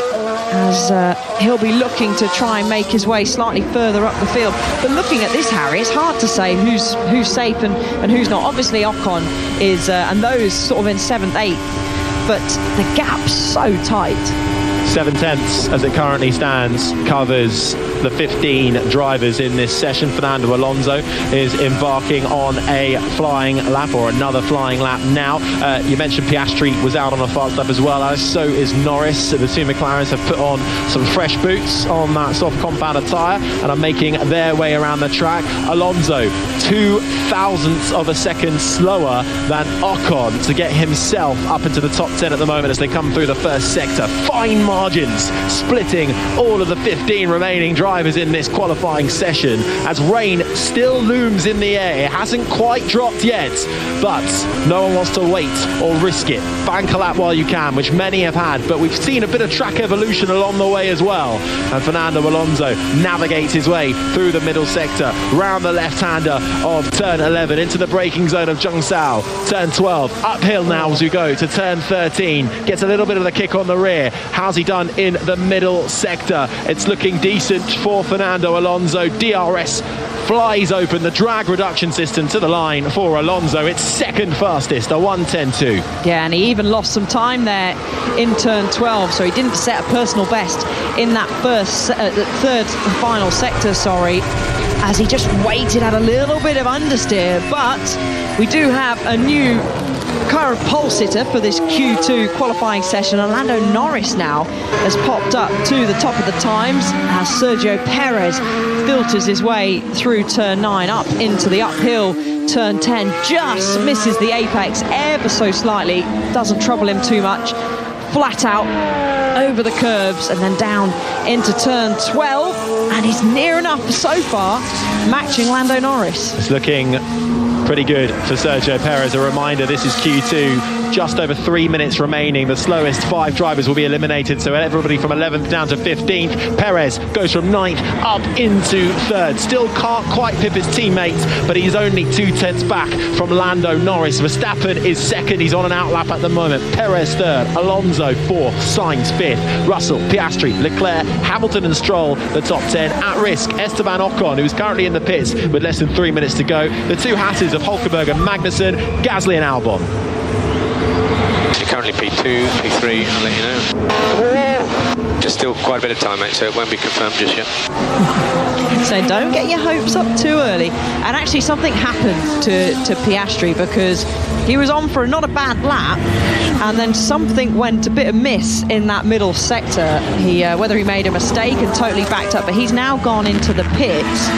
as he'll be looking to try and make his way slightly further up the field. But looking at this, Harry, it's hard to say who's safe and who's not. Obviously Ocon is, and those sort of in 7th, 8th, but the gap's so tight. 7 tenths as it currently stands covers the 15 drivers in this session. Fernando Alonso is embarking on a flying lap, or another flying lap now. You mentioned Piastri was out on a fast lap as well, as so is Norris. The two McLarens have put on some fresh boots on that soft compounder tyre and are making their way around the track. Alonso 0.02 of a second slower than Ocon to get himself up into the top 10 at the moment as they come through the first sector. Fine margins splitting all of the 15 remaining drivers in this qualifying session, as rain still looms in the air. It hasn't quite dropped yet, but no one wants to wait or risk it. Bank a lap while you can, which many have had, but we've seen a bit of track evolution along the way as well. And Fernando Alonso navigates his way through the middle sector, round the left-hander of turn 11 into the braking zone of Zhongsao. Turn 12, uphill now as we go to turn 13. Gets a little bit of the kick on the rear. How's he done in the middle sector? It's looking decent for Fernando Alonso. DRS flies open the drag reduction system to the line for Alonso. It's second fastest, a 1:10.2. Yeah, and he even lost some time there in turn 12, so he didn't set a personal best in that third and final sector, as he just waited, had a little bit of understeer. But we do have a new current pole sitter for this Q2 qualifying session. Lando Norris now has popped up to the top of the times as Sergio Perez filters his way through turn 9 up into the uphill turn 10, just misses the apex ever so slightly, doesn't trouble him too much, flat out over the curves and then down into turn 12, and he's near enough so far matching Lando Norris. It's looking pretty good for Sergio Perez. A reminder, this is Q2, just over 3 minutes remaining. The slowest 5 drivers will be eliminated, so everybody from 11th down to 15th. Perez goes from 9th up into 3rd. Still can't quite pip his teammates, but he's only 0.2 back from Lando Norris. Verstappen is 2nd, he's on an outlap at the moment. Perez 3rd, Alonso 4th, Sainz 5th, Russell, Piastri, Leclerc, Hamilton and Stroll the top 10. At risk, Esteban Ocon, who's currently in the pits with less than 3 mintes to go. The two Hasses of Hulkenberg and Magnussen, Gasly and Albon. Currently P2, P3, I'll let you know. Just still quite a bit of time, mate, so it won't be confirmed just yet. So don't get your hopes up too early. And actually something happened to Piastri, because he was on for not a bad lap, and then something went a bit amiss in that middle sector. Whether he made a mistake and totally backed up, but he's now gone into the pits.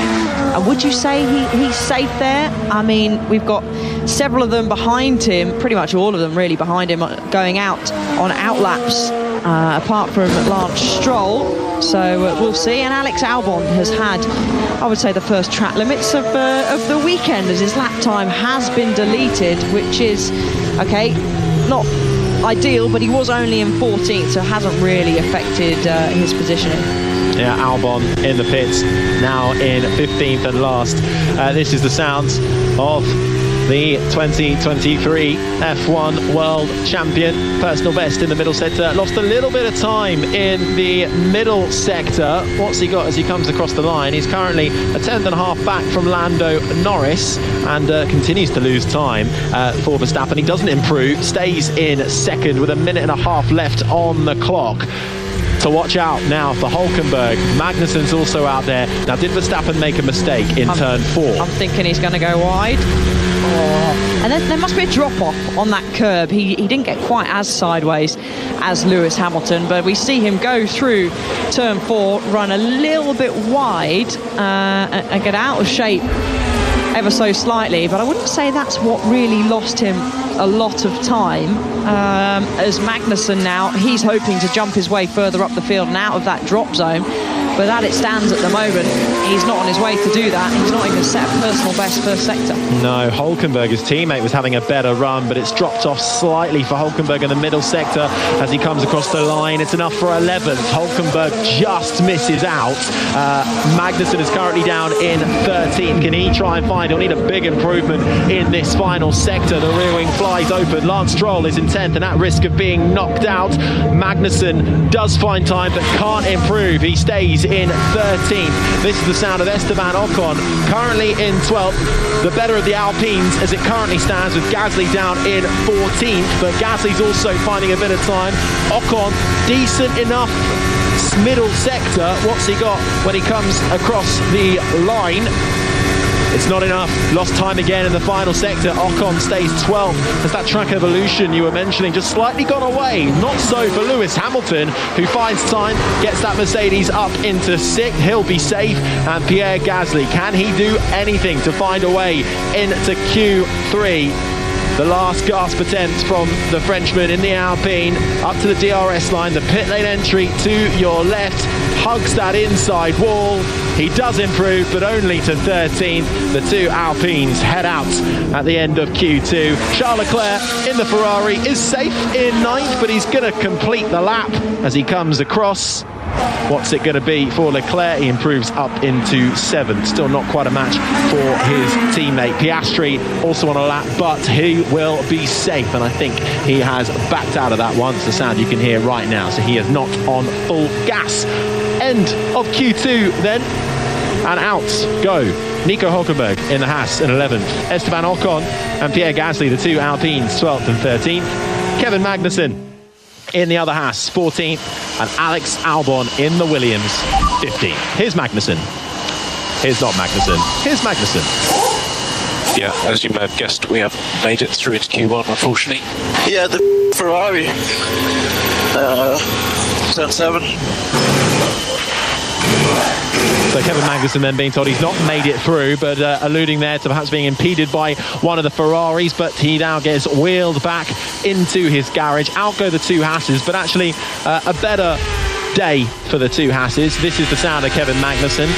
And would you say he's safe there? I mean, we've got several of them behind him, pretty much all of them really behind him, going out on outlaps, apart from Lance Stroll. So we'll see. And Alex Albon has had, I would say, the first track limits of the weekend, as his lap time has been deleted, which is, okay, not ideal, but he was only in 14th, so it hasn't really affected his positioning. Yeah, Albon in the pits, now in 15th and last. This is the sounds of the 2023 F1 World Champion. Personal best in the middle sector. Lost a little bit of time in the middle sector. What's he got as he comes across the line? He's currently a tenth and a half back from Lando Norris and continues to lose time for Verstappen. He doesn't improve, stays in second with a minute and a half left on the clock. To watch out now for Hulkenberg. Magnussen's also out there. Now, did Verstappen make a mistake in turn 4? I'm thinking he's going to go wide. And then there must be a drop-off on that curb. He didn't get quite as sideways as Lewis Hamilton, but we see him go through turn 4, run a little bit wide and get out of shape ever so slightly, but I wouldn't say that's what really lost him a lot of time. As Magnussen now, he's hoping to jump his way further up the field and out of that drop zone, but as it stands at the moment, he's not on his way to do that. He's not even set a personal best first sector. No, Hulkenberg, his teammate, was having a better run, but it's dropped off slightly for Hulkenberg in the middle sector as he comes across the line. It's enough for 11th. Hulkenberg just misses out. Magnussen is currently down in 13th. Can he try and find? He'll need a big improvement in this final sector. The rear wing flies open. Lance Stroll is in 10th and at risk of being knocked out. Magnussen does find time but can't improve. He stays in 13th. This is the sound of Esteban Ocon, currently in 12th. The better of the Alpines as it currently stands, with Gasly down in 14th, but Gasly's also finding a bit of time. Ocon, decent enough middle sector. What's he got when he comes across the line? It's not enough. Lost time again in the final sector. Ocon stays 12th as that track evolution you were mentioning just slightly gone away. Not so for Lewis Hamilton, who finds time, gets that Mercedes up into 6th. He'll be safe. And Pierre Gasly, can he do anything to find a way into Q3? The last gasp attempt from the Frenchman in the Alpine, up to the DRS line, the pit lane entry to your left, hugs that inside wall. He does improve, but only to 13th. The two Alpines head out at the end of Q2. Charles Leclerc in the Ferrari is safe in 9th, but he's going to complete the lap as he comes across. What's it going to be for Leclerc? He improves up into 7th. Still not quite a match for his teammate. Piastri also on a lap, but he will be safe. And I think he has backed out of that one. It's the sound you can hear right now. So he is not on full gas. End of Q2 then. And out go Nico Hulkenberg in the Haas in 11th. Esteban Ocon and Pierre Gasly, the two Alpines, 12th and 13th. Kevin Magnussen in the other Haas, 14th. And Alex Albon in the Williams, 15th. Here's Magnussen. Here's not Magnussen. Here's Magnussen. Yeah, as you may have guessed, we have made it through into Q1, unfortunately. Yeah, the Ferrari. Turn 7. So Kevin Magnussen then being told he's not made it through, but alluding there to perhaps being impeded by one of the Ferraris, but he now gets wheeled back into his garage. Out go the two Hasses, but actually a better day for the two Hasses. This is the sound of Kevin Magnussen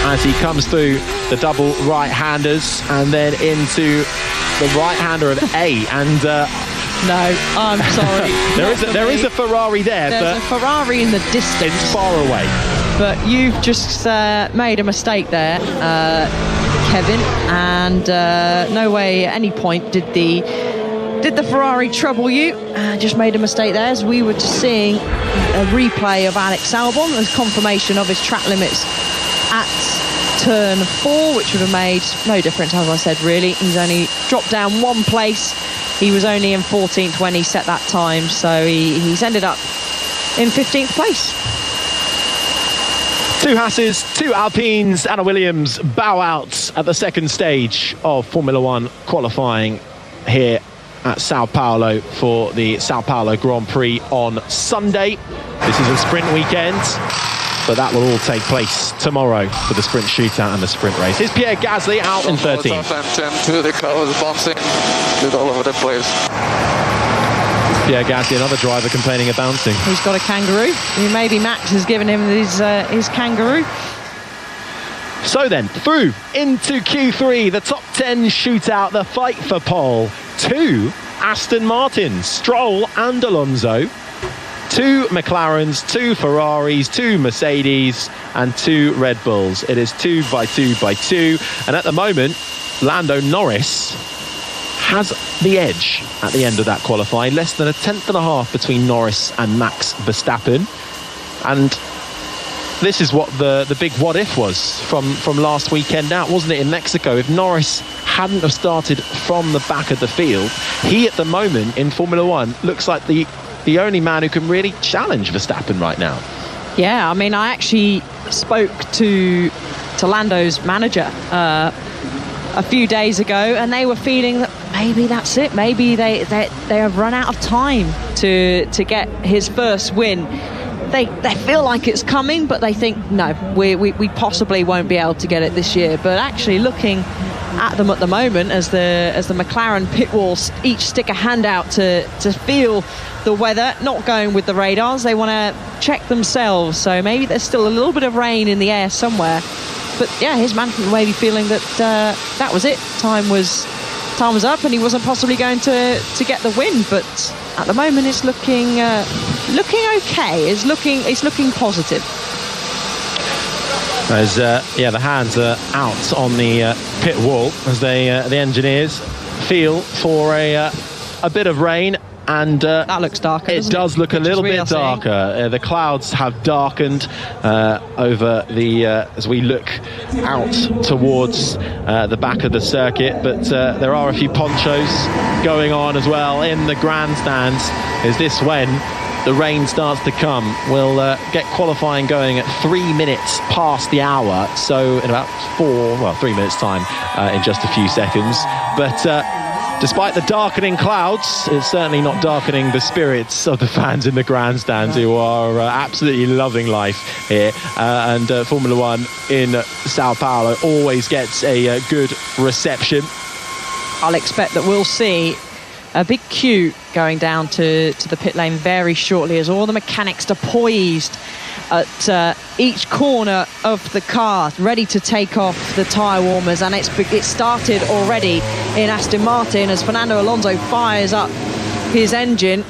as he comes through the double right-handers and then into the right-hander of A. And no, I'm sorry. there is a Ferrari there. There's a Ferrari in the distance. It's far away. But you've just made a mistake there, Kevin, and no way at any point did the Ferrari trouble you. Just made a mistake there, as we were just seeing a replay of Alex Albon as confirmation of his track limits at turn 4, which would have made no difference, as I said, really. He's only dropped down one place. He was only in 14th when he set that time, so he's ended up in 15th place. Two Hasses, two Alpines and a Williams bow out at the second stage of Formula One qualifying here at Sao Paulo for the Sao Paulo Grand Prix on Sunday. This is a sprint weekend, but that will all take place tomorrow for the sprint shootout and the sprint race. Here's Pierre Gasly out in 13th. The car was bouncing all over the place. Pierre Gasly, another driver complaining of bouncing. He's got a kangaroo. Maybe Max has given him his kangaroo. So then, through into Q3, the top 10 shootout, the fight for pole. 2 Aston Martins, Stroll and Alonso. 2 McLarens, 2 Ferraris, 2 Mercedes and 2 Red Bulls. It is 2 by 2 by 2. And at the moment, Lando Norris has the edge at the end of that qualifying. Less than a tenth and a half between Norris and Max Verstappen. And this is what the big what if was from last weekend out, wasn't it, in Mexico? If Norris hadn't have started from the back of the field, he at the moment in Formula One looks like the only man who can really challenge Verstappen right now. Yeah, I mean, I actually spoke to Lando's manager a few days ago, and they were feeling that maybe that's it. Maybe they have run out of time to get his first win. They feel like it's coming, but they think, no, we possibly won't be able to get it this year. But actually looking at them at the moment as the McLaren pit walls each stick a hand out to feel the weather, not going with the radars. They want to check themselves. So maybe there's still a little bit of rain in the air somewhere. But yeah, his management may be feeling that that was it. Time was up, and he wasn't possibly going to get the win. But at the moment, it's looking okay. It's looking positive. As the hands are out on the pit wall as the engineers feel for a bit of rain. And that looks darker. It does look a little bit darker. The clouds have darkened over the as we look out towards the back of the circuit. But there are a few ponchos going on as well in the grandstands. Is this when the rain starts to come? We'll get qualifying going at 3 minutes past the hour. So in about 3 minutes time, in just a few seconds. But despite the darkening clouds, it's certainly not darkening the spirits of the fans in the grandstands, who are absolutely loving life here. And Formula One in Sao Paulo always gets a good reception. I'll expect that we'll see a big queue going down to the pit lane very shortly, as all the mechanics are poised at each corner of the car, ready to take off the tyre warmers. And it started already in Aston Martin as Fernando Alonso fires up his engine.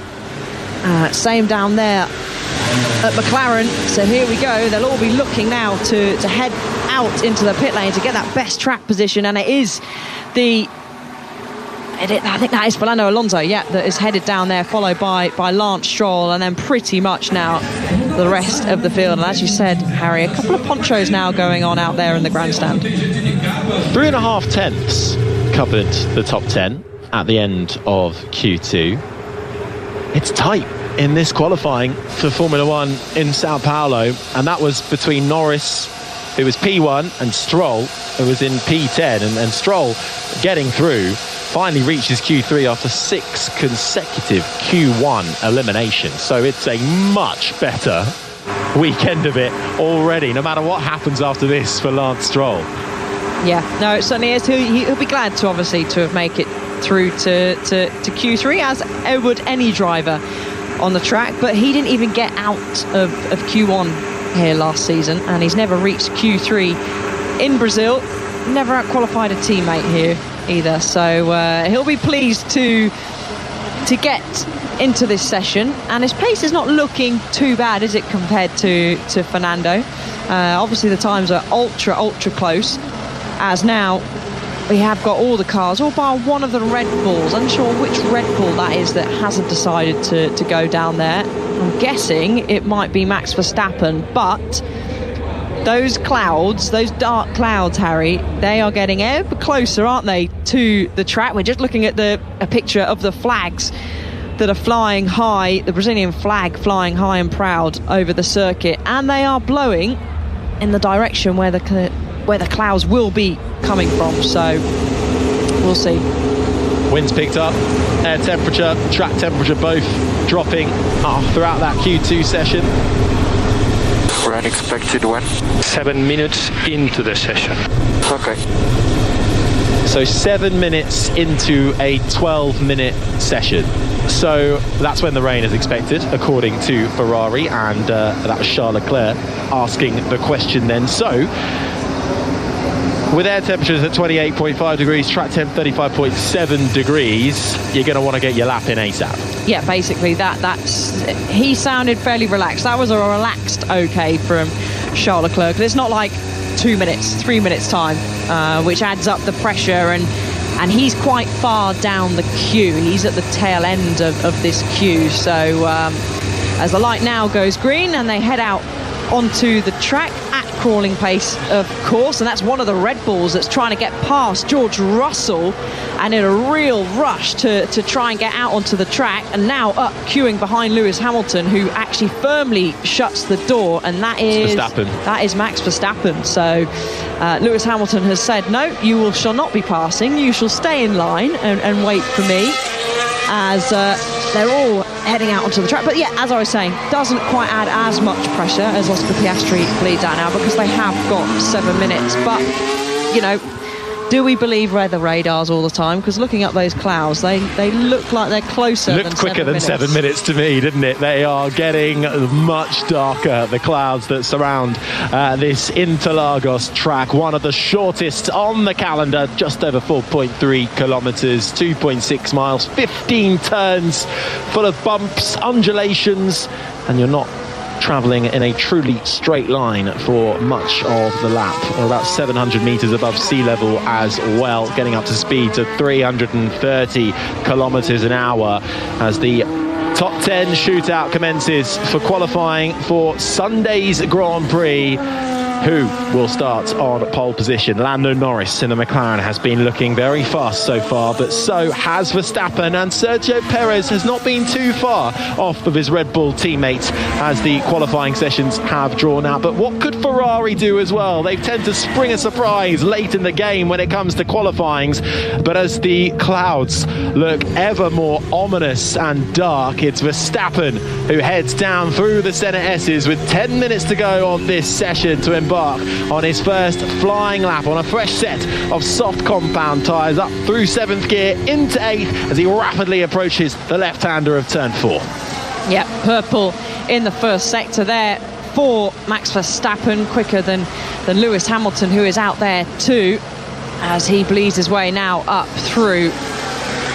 Same down there at McLaren. So here we go. They'll all be looking now to head out into the pit lane to get that best track position. And it is I think that is Fernando Alonso, that is headed down there, followed by Lance Stroll, and then pretty much now the rest of the field. And as you said, Harry, a couple of ponchos now going on out there in the grandstand. 3.5 tenths covered the top 10 at the end of Q2. It's tight in this qualifying for Formula One in Sao Paulo, and that was between Norris, who was P1, and Stroll, who was in P10. And Stroll getting through, finally reaches Q3 after 6 consecutive Q1 eliminations. So it's a much better weekend of it already, no matter what happens after this for Lance Stroll. Yeah, no, it certainly is. He'll be glad to have made it through to Q3, as would any driver on the track. But he didn't even get out of Q1 here last season, and he's never reached Q3 in Brazil. Never out-qualified a teammate here either, so he'll be pleased to get into this session. And his pace is not looking too bad, is it, compared to Fernando? Obviously the times are ultra close, as now we have got all the cars, all bar one of the Red Bulls. Unsure which Red Bull that is that hasn't decided to go down there. I'm guessing it might be Max Verstappen, but those clouds, those dark clouds, Harry, they are getting ever closer, aren't they, to the track? We're just looking at a picture of the flags that are flying high, the Brazilian flag flying high and proud over the circuit, and they are blowing in the direction where the clouds will be coming from. So we'll see. Winds picked up, air temperature, track temperature both dropping throughout that Q2 session. For an expected when? 7 minutes into the session. Okay. So 7 minutes into a 12-minute session. So that's when the rain is expected, according to Ferrari, and that was Charles Leclerc asking the question then. So, with air temperatures at 28.5 degrees, track temp 35.7 degrees, you're going to want to get your lap in ASAP. Yeah, basically he sounded fairly relaxed. That was a relaxed okay from Charles Leclerc. It's not like 2 minutes, 3 minutes time, which adds up the pressure and and he's quite far down the queue. He's at the tail end of this queue. So as the light now goes green and they head out onto the track at crawling pace, of course, and that's one of the Red Bulls that's trying to get past George Russell and in a real rush to try and get out onto the track, and now up queuing behind Lewis Hamilton, who actually firmly shuts the door, and that is Max Verstappen. So Lewis Hamilton has said, no, you shall not be passing, you shall stay in line and wait for me, as they're all heading out onto the track. But yeah, as I was saying, doesn't quite add as much pressure as Oscar Piastri leads out now, because they have got 7 minutes. But, you know, do we believe weather radars all the time? Because looking up those clouds, they look like they're closer. Looked quicker than 7 minutes to me, didn't it? They are getting much darker, the clouds that surround this Interlagos track, one of the shortest on the calendar, just over 4.3 kilometres, 2.6 miles, 15 turns, full of bumps, undulations, and you're not travelling in a truly straight line for much of the lap, or about 700 metres above sea level as well, getting up to speeds of 330 kilometres an hour as the top 10 shootout commences for qualifying for Sunday's Grand Prix. Who will start on pole position? Lando Norris in the McLaren has been looking very fast so far, but so has Verstappen, and Sergio Perez has not been too far off of his Red Bull teammates as the qualifying sessions have drawn out. But what could Ferrari do as well? They tend to spring a surprise late in the game when it comes to qualifyings, but as the clouds look ever more ominous and dark, it's Verstappen who heads down through the Senna S's with 10 minutes to go on this session to embark on his first flying lap on a fresh set of soft compound tyres, up through 7th gear into 8th as he rapidly approaches the left-hander of turn 4. Yeah, purple in the first sector there for Max Verstappen, quicker than Lewis Hamilton, who is out there too, as he bleeds his way now up through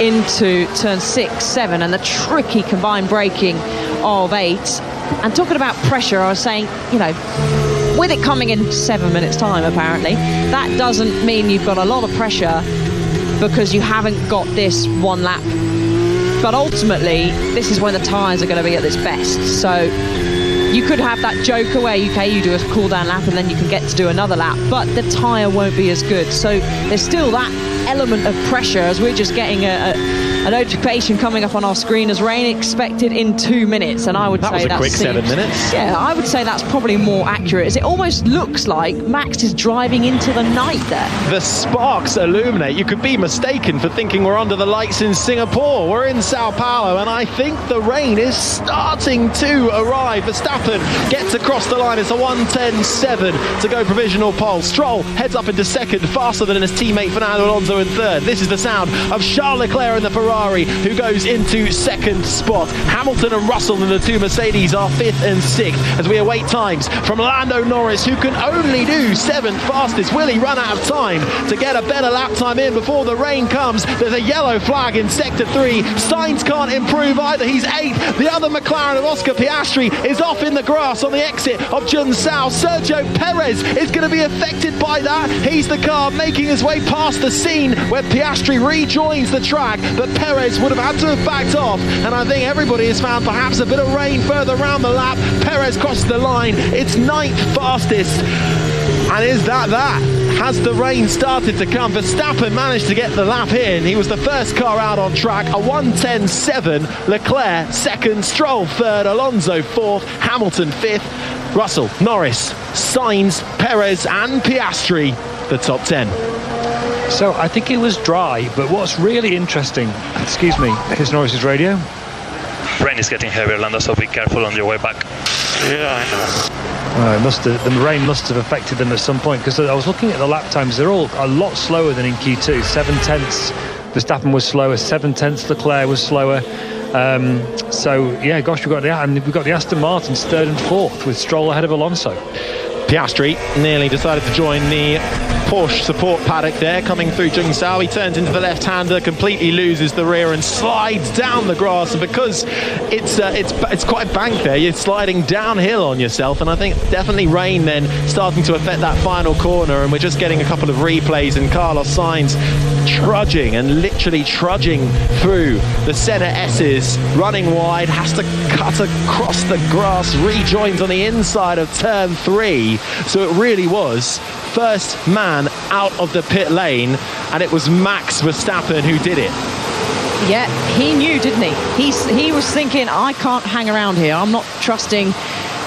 into turn 6, 7, and the tricky combined braking of 8. And talking about pressure, I was saying, you know, with it coming in 7 minutes time, apparently, that doesn't mean you've got a lot of pressure because you haven't got this one lap. But ultimately, this is when the tyres are going to be at its best. So you could have that joker where you do a cool down lap and then you can get to do another lap, but the tyre won't be as good. So there's still that element of pressure, as we're just getting a notification coming up on our screen as rain expected in 2 minutes, and I would say that's a quick 7 minutes. Yeah, I would say that's probably more accurate, as it almost looks like Max is driving into the night there. The sparks illuminate. You could be mistaken for thinking we're under the lights in Singapore. We're in Sao Paulo, and I think the rain is starting to arrive. Verstappen gets across the line. It's a 1:10.7 to go provisional pole. Stroll heads up into second, faster than his teammate Fernando Alonso in third. This is the sound of Charles Leclerc in the Ferrari, who goes into second spot. Hamilton and Russell in the two Mercedes are 5th and 6th as we await times from Lando Norris, who can only do 7th fastest. Will he run out of time to get a better lap time in before the rain comes? There's a yellow flag in sector 3. Sainz can't improve either. He's 8th. The other McLaren of Oscar Piastri is off in the grass on the exit of Junsao. Sergio Perez is going to be affected by that. He's the car making his way past the scene where Piastri rejoins the track, but Perez would have had to have backed off, and I think everybody has found perhaps a bit of rain further around the lap. Perez crosses the line. It's 9th fastest, and is that? Has the rain started to come? Verstappen managed to get the lap in. He was the first car out on track, a 1:10.7. Leclerc second, Stroll third, Alonso 4th, Hamilton 5th, Russell, Norris, Sainz, Perez and Piastri the top 10. So I think it was dry, but what's really interesting, excuse me, here's Norris's radio. Rain is getting heavier, Lando, so be careful on your way back. Yeah, I know. The rain must have affected them at some point, because I was looking at the lap times. They're all a lot slower than in Q2. 7/10 Verstappen was slower, 7/10 Leclerc was slower. So yeah, gosh, we've got the Aston Martins 3rd and 4th with Stroll ahead of Alonso. Piastri nearly decided to join the Porsche support paddock there, coming through Jungsao. He turns into the left-hander, completely loses the rear and slides down the grass. And because it's quite banked there, you're sliding downhill on yourself. And I think definitely rain then starting to affect that final corner. And we're just getting a couple of replays, and Carlos Sainz trudging and literally trudging through the centre S's, running wide, has to cut across the grass, rejoins on the inside of turn 3. So it really was first man out of the pit lane, and it was Max Verstappen who did it. Yeah, he knew, didn't he? He was thinking, I can't hang around here. I'm not trusting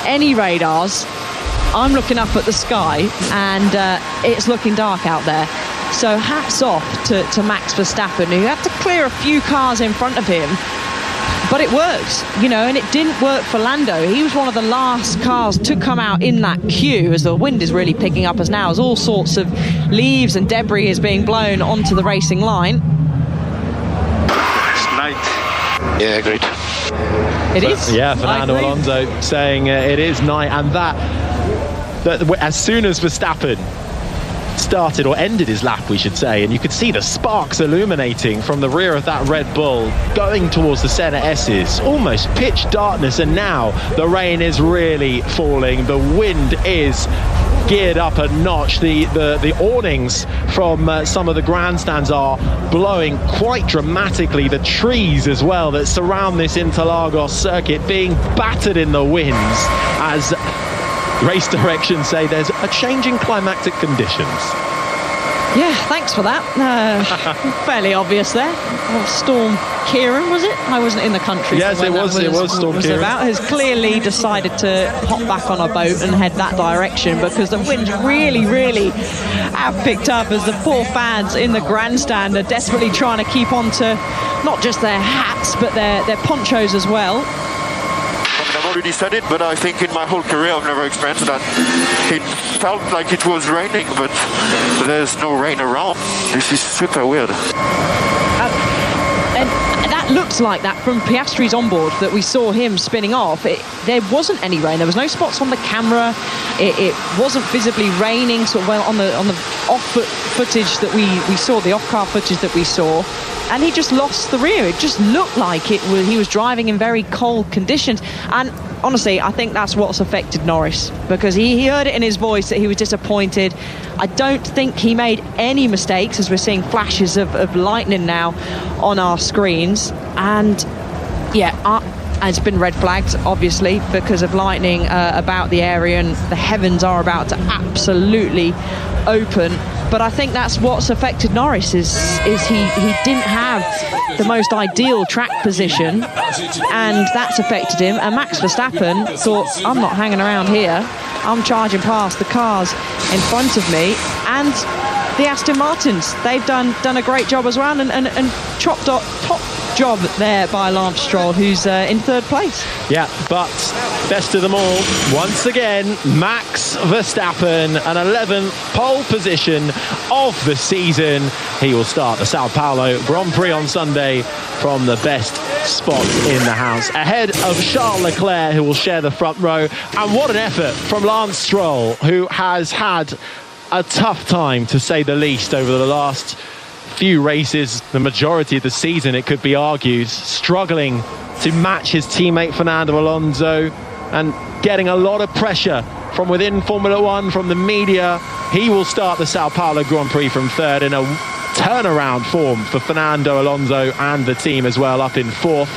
any radars. I'm looking up at the sky, and it's looking dark out there. So hats off to Max Verstappen, who had to clear a few cars in front of him. But it worked, you know, and it didn't work for Lando. He was one of the last cars to come out in that queue, as the wind is really picking up as all sorts of leaves and debris is being blown onto the racing line. It's night. Yeah, agreed. It is. Yeah, Fernando Alonso saying it is night, and that as soon as Verstappen started, or ended his lap we should say, and you could see the sparks illuminating from the rear of that Red Bull going towards the centre S's, almost pitch darkness, and now the rain is really falling, the wind is geared up a notch, the awnings from some of the grandstands are blowing quite dramatically, the trees as well that surround this Interlagos circuit being battered in the winds as race directions say there's a change in climatic conditions. Yeah, thanks for that. Fairly obvious there. Well, Storm Kieran, was it? I wasn't in the country. Yes, so it was Storm Kieran. Has clearly decided to hop back on a boat and head that direction, because the winds really, really have picked up as the poor fans in the grandstand are desperately trying to keep on to not just their hats, but their ponchos as well. I've already said it, but I think in my whole career I've never experienced that. It felt like it was raining, but there's no rain around. This is super weird. And that looks like that from Piastri's onboard that we saw him spinning off. There wasn't any rain. There was no spots on the camera. It wasn't visibly raining. So well on the off footage that we saw, the off-car footage that we saw. And he just lost the rear. It just looked like he was driving in very cold conditions. And honestly, I think that's what's affected Norris, because he heard it in his voice that he was disappointed. I don't think he made any mistakes, as we're seeing flashes of lightning now on our screens. And yeah, it's been red flagged, obviously, because of lightning about the area, and the heavens are about to absolutely open. But I think that's what's affected Norris is he didn't have the most ideal track position, and that's affected him. And Max Verstappen thought, I'm not hanging around here. I'm charging past the cars in front of me. And the Aston Martins, they've done a great job as well, and top job there by Lance Stroll, who's in third place. Yeah, but best of them all, once again, Max Verstappen, an 11th pole position of the season. He will start the Sao Paulo Grand Prix on Sunday from the best spot in the house, ahead of Charles Leclerc, who will share the front row. And what an effort from Lance Stroll, who has had a tough time, to say the least, over the last few races, the majority of the season, it could be argued, struggling to match his teammate Fernando Alonso and getting a lot of pressure from within Formula One, from the media. He will start the Sao Paulo Grand Prix from third in a turnaround form for Fernando Alonso and the team as well, up in fourth.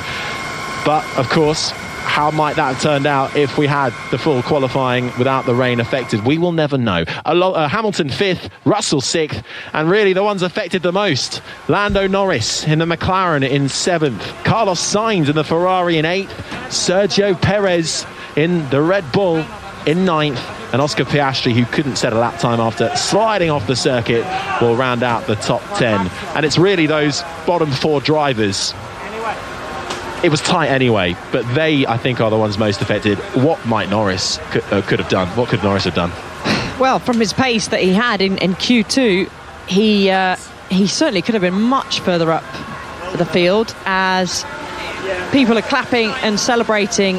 But of course, how might that have turned out if we had the full qualifying without the rain affected? We will never know. Hamilton 5th, Russell 6th, and really the ones affected the most, Lando Norris in the McLaren in 7th, Carlos Sainz in the Ferrari in 8th, Sergio Perez in the Red Bull in 9th, and Oscar Piastri, who couldn't set a lap time after sliding off the circuit, will round out the top 10. And it's really those bottom 4 drivers. It was tight anyway, but they, I think, are the ones most affected. What might Norris could have done? What could Norris have done? Well, from his pace that he had in Q2, he certainly could have been much further up the field, as people are clapping and celebrating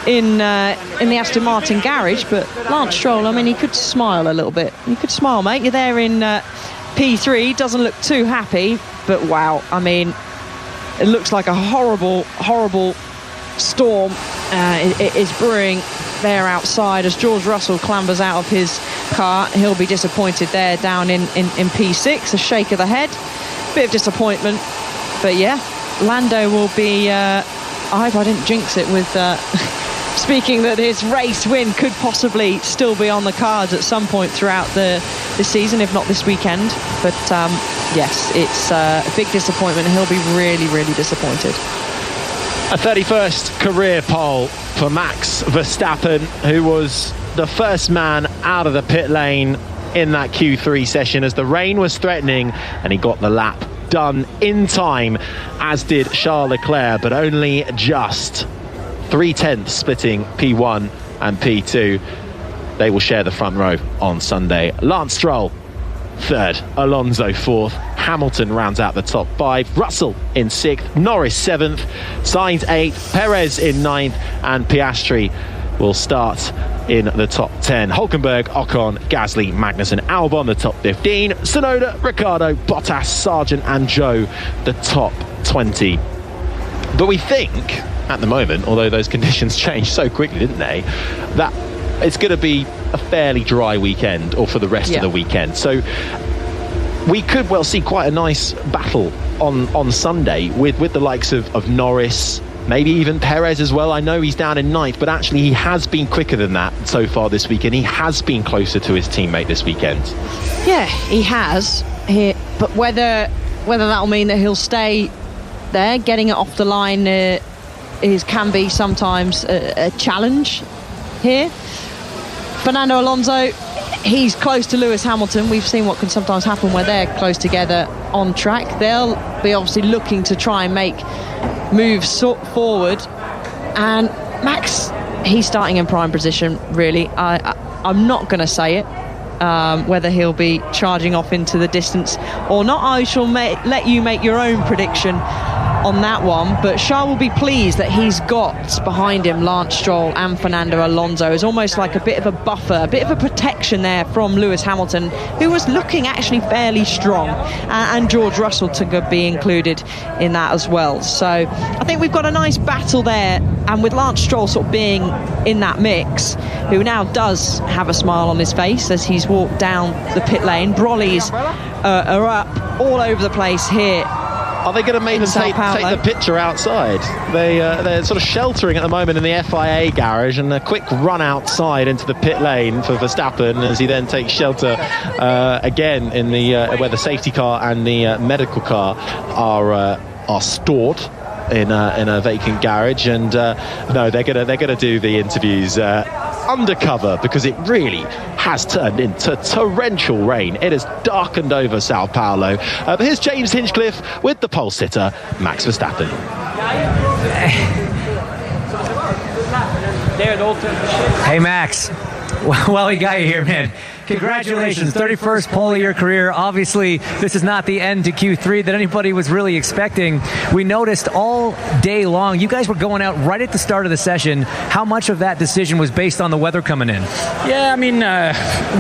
in the Aston Martin garage, but Lance Stroll, I mean, he could smile a little bit. You could smile, mate. You're there in P3, doesn't look too happy, but wow, I mean, it looks like a horrible storm is brewing there outside as George Russell clambers out of his car. He'll be disappointed there down in P6, a shake of the head, bit of disappointment, but yeah, Lando will be I hope I didn't jinx it with speaking that his race win could possibly still be on the cards at some point throughout the season, if not this weekend. But yes, it's a big disappointment. He'll be really disappointed. A 31st career pole for Max Verstappen, who was the first man out of the pit lane in that Q3 session as the rain was threatening, and he got the lap done in time, as did Charles Leclerc, but only just 3/10 splitting P1 and P2. They will share the front row on Sunday. Lance Stroll third, Alonso fourth, Hamilton rounds out the top five, Russell in sixth, Norris seventh, Sainz eighth, Perez in ninth, and Piastri will start in the top 10. Hülkenberg, Ocon, Gasly, Magnussen, Albon the top 15, Tsunoda, Ricciardo, Bottas, Sargent and Zhou the top 20. But we think at the moment, although those conditions changed so quickly, didn't they, that it's going to be a fairly dry weekend, or for the rest of the weekend. So we could well see quite a nice battle on Sunday with the likes of Norris, maybe even Perez as well. I know he's down in ninth, but actually he has been quicker than that so far this weekend. He has been closer to his teammate this weekend. Yeah, he has. But whether that'll mean that he'll stay there, getting it off the line can be sometimes a challenge here. Fernando Alonso, he's close to Lewis Hamilton. We've seen what can sometimes happen where they're close together on track. They'll be obviously looking to try and make moves forward. And Max, he's starting in prime position, really. I'm not going to say it, whether he'll be charging off into the distance or not. I shall let you make your own prediction on that one, but Charles will be pleased that he's got behind him Lance Stroll and Fernando Alonso. It's almost like a bit of a buffer, a bit of a protection there from Lewis Hamilton, who was looking actually fairly strong, and George Russell to be included in that as well. So I think we've got a nice battle there, and with Lance Stroll sort of being in that mix, who now does have a smile on his face as he's walked down the pit lane. Brollies are up all over the place here. Are they going to make them take the picture outside? They're sort of sheltering at the moment in the FIA garage, and a quick run outside into the pit lane for Verstappen as he then takes shelter again in the where the safety car and the medical car are stored in a vacant garage. And no, they're gonna do the interviews undercover, because it really has turned into torrential rain. It has darkened over Sao Paulo. But here's James Hinchcliffe with the pole sitter, Max Verstappen. Hey, Max. Well, we got you here, man. Congratulations, 31st pole of your career. Obviously, this is not the end to Q3 that anybody was really expecting. We noticed all day long, you guys were going out right at the start of the session. How much of that decision was based on the weather coming in? Yeah, I mean,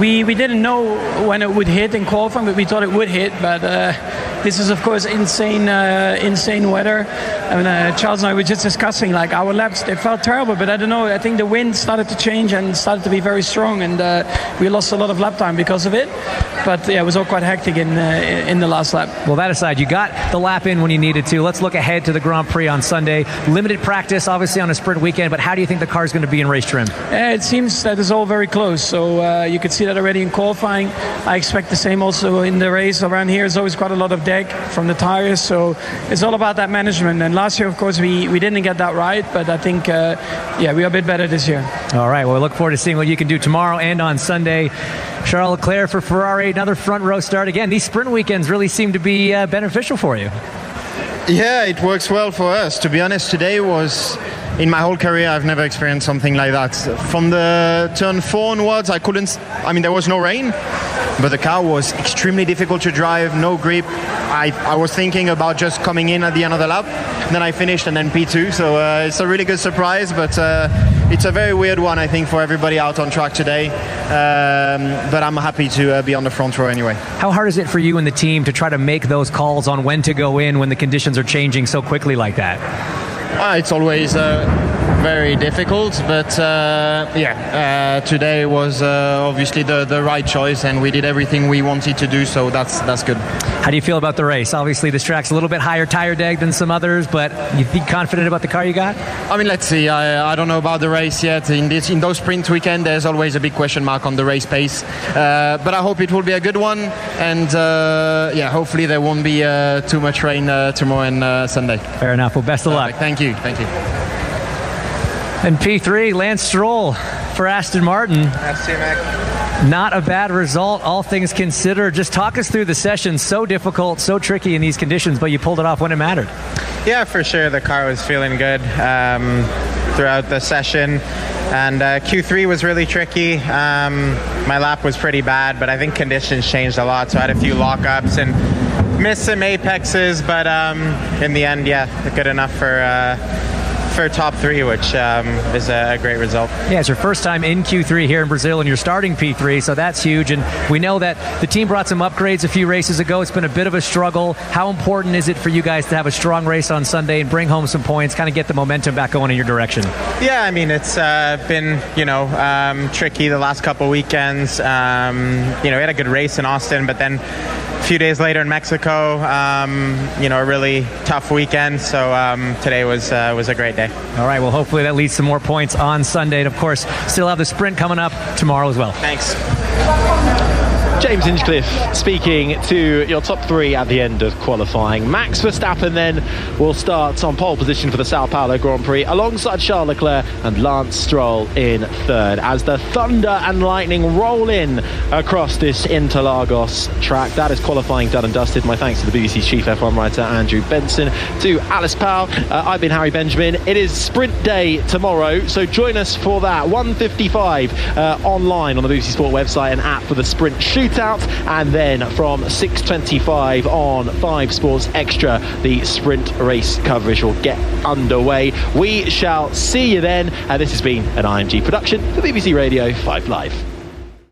we didn't know when it would hit in qualifying, but we thought it would hit. But this is, of course, insane weather. I mean, Charles and I were just discussing, like, our laps, they felt terrible, but I don't know, I think the wind started to change and started to be very strong, and we lost a lot of lap time because of it. But yeah, it was all quite hectic in the last lap. Well, that aside, you got the lap in when you needed to. Let's look ahead to the Grand Prix on Sunday. Limited practice, obviously, on a sprint weekend, but how do you think the car is going to be in race trim? It seems that it's all very close, so you could see that already in qualifying. I expect the same also in the race. Around here is always quite a lot of deck from the tires, so it's all about that management. And last year, of course, we didn't get that right, but I think we are a bit better this year. All right, well, we look forward to seeing what you can do tomorrow and on Sunday. Charles Leclerc for Ferrari, another front row start. Again, these sprint weekends really seem to be beneficial for you. Yeah, it works well for us. To be honest, today was, in my whole career, I've never experienced something like that. From the turn 4 onwards, there was no rain, but the car was extremely difficult to drive, no grip. I was thinking about just coming in at the end of the lap, then I finished and then P2, so it's a really good surprise, but it's a very weird one, I think, for everybody out on track today, but I'm happy to be on the front row anyway. How hard is it for you and the team to try to make those calls on when to go in when the conditions are changing so quickly like that? It's always very difficult, but today was obviously the right choice, and we did everything we wanted to do, so that's good. How do you feel about the race? Obviously this track's a little bit higher tire deg than some others, but you feel confident about the car you got? I mean, let's see. I don't know about the race yet. In those sprint weekend, there's always a big question mark on the race pace, but I hope it will be a good one, and hopefully there won't be too much rain tomorrow and Sunday. Fair enough. Well, best of luck. Thank you. And P3, Lance Stroll for Aston Martin. Not a bad result, all things considered. Just talk us through the session. So difficult, so tricky in these conditions, but you pulled it off when it mattered. Yeah, for sure. The car was feeling good throughout the session. And Q3 was really tricky. My lap was pretty bad, but I think conditions changed a lot. So I had a few lockups and missed some apexes, but in the end, good enough for top 3, which is a great result. Yeah, it's your first time in Q3 here in Brazil, and you're starting P3, so that's huge. And we know that the team brought some upgrades a few races ago. It's been a bit of a struggle. How important is it for you guys to have a strong race on Sunday and bring home some points, kind of get the momentum back going in your direction? Yeah, I mean, it's been, tricky the last couple weekends. We had a good race in Austin, but then a few days later in Mexico, a really tough weekend. So today was a great day. All right, well, hopefully that leads to more points on Sunday. And, of course, still have the sprint coming up tomorrow as well. Thanks. James Hinchcliffe speaking to your top 3 at the end of qualifying. Max Verstappen then will start on pole position for the Sao Paulo Grand Prix alongside Charles Leclerc and Lance Stroll in 3rd as the thunder and lightning roll in across this Interlagos track. That is qualifying done and dusted. My thanks to the BBC's chief F1 writer Andrew Benson, to Alice Powell. I've been Harry Benjamin. It is sprint day tomorrow, so join us for that. 1:55 online on the BBC Sport website and app for the sprint shootout, and then from 6:25 on 5 Sports Extra the sprint race coverage will get underway. We shall see you then. This has been an IMG production for BBC Radio 5 Live.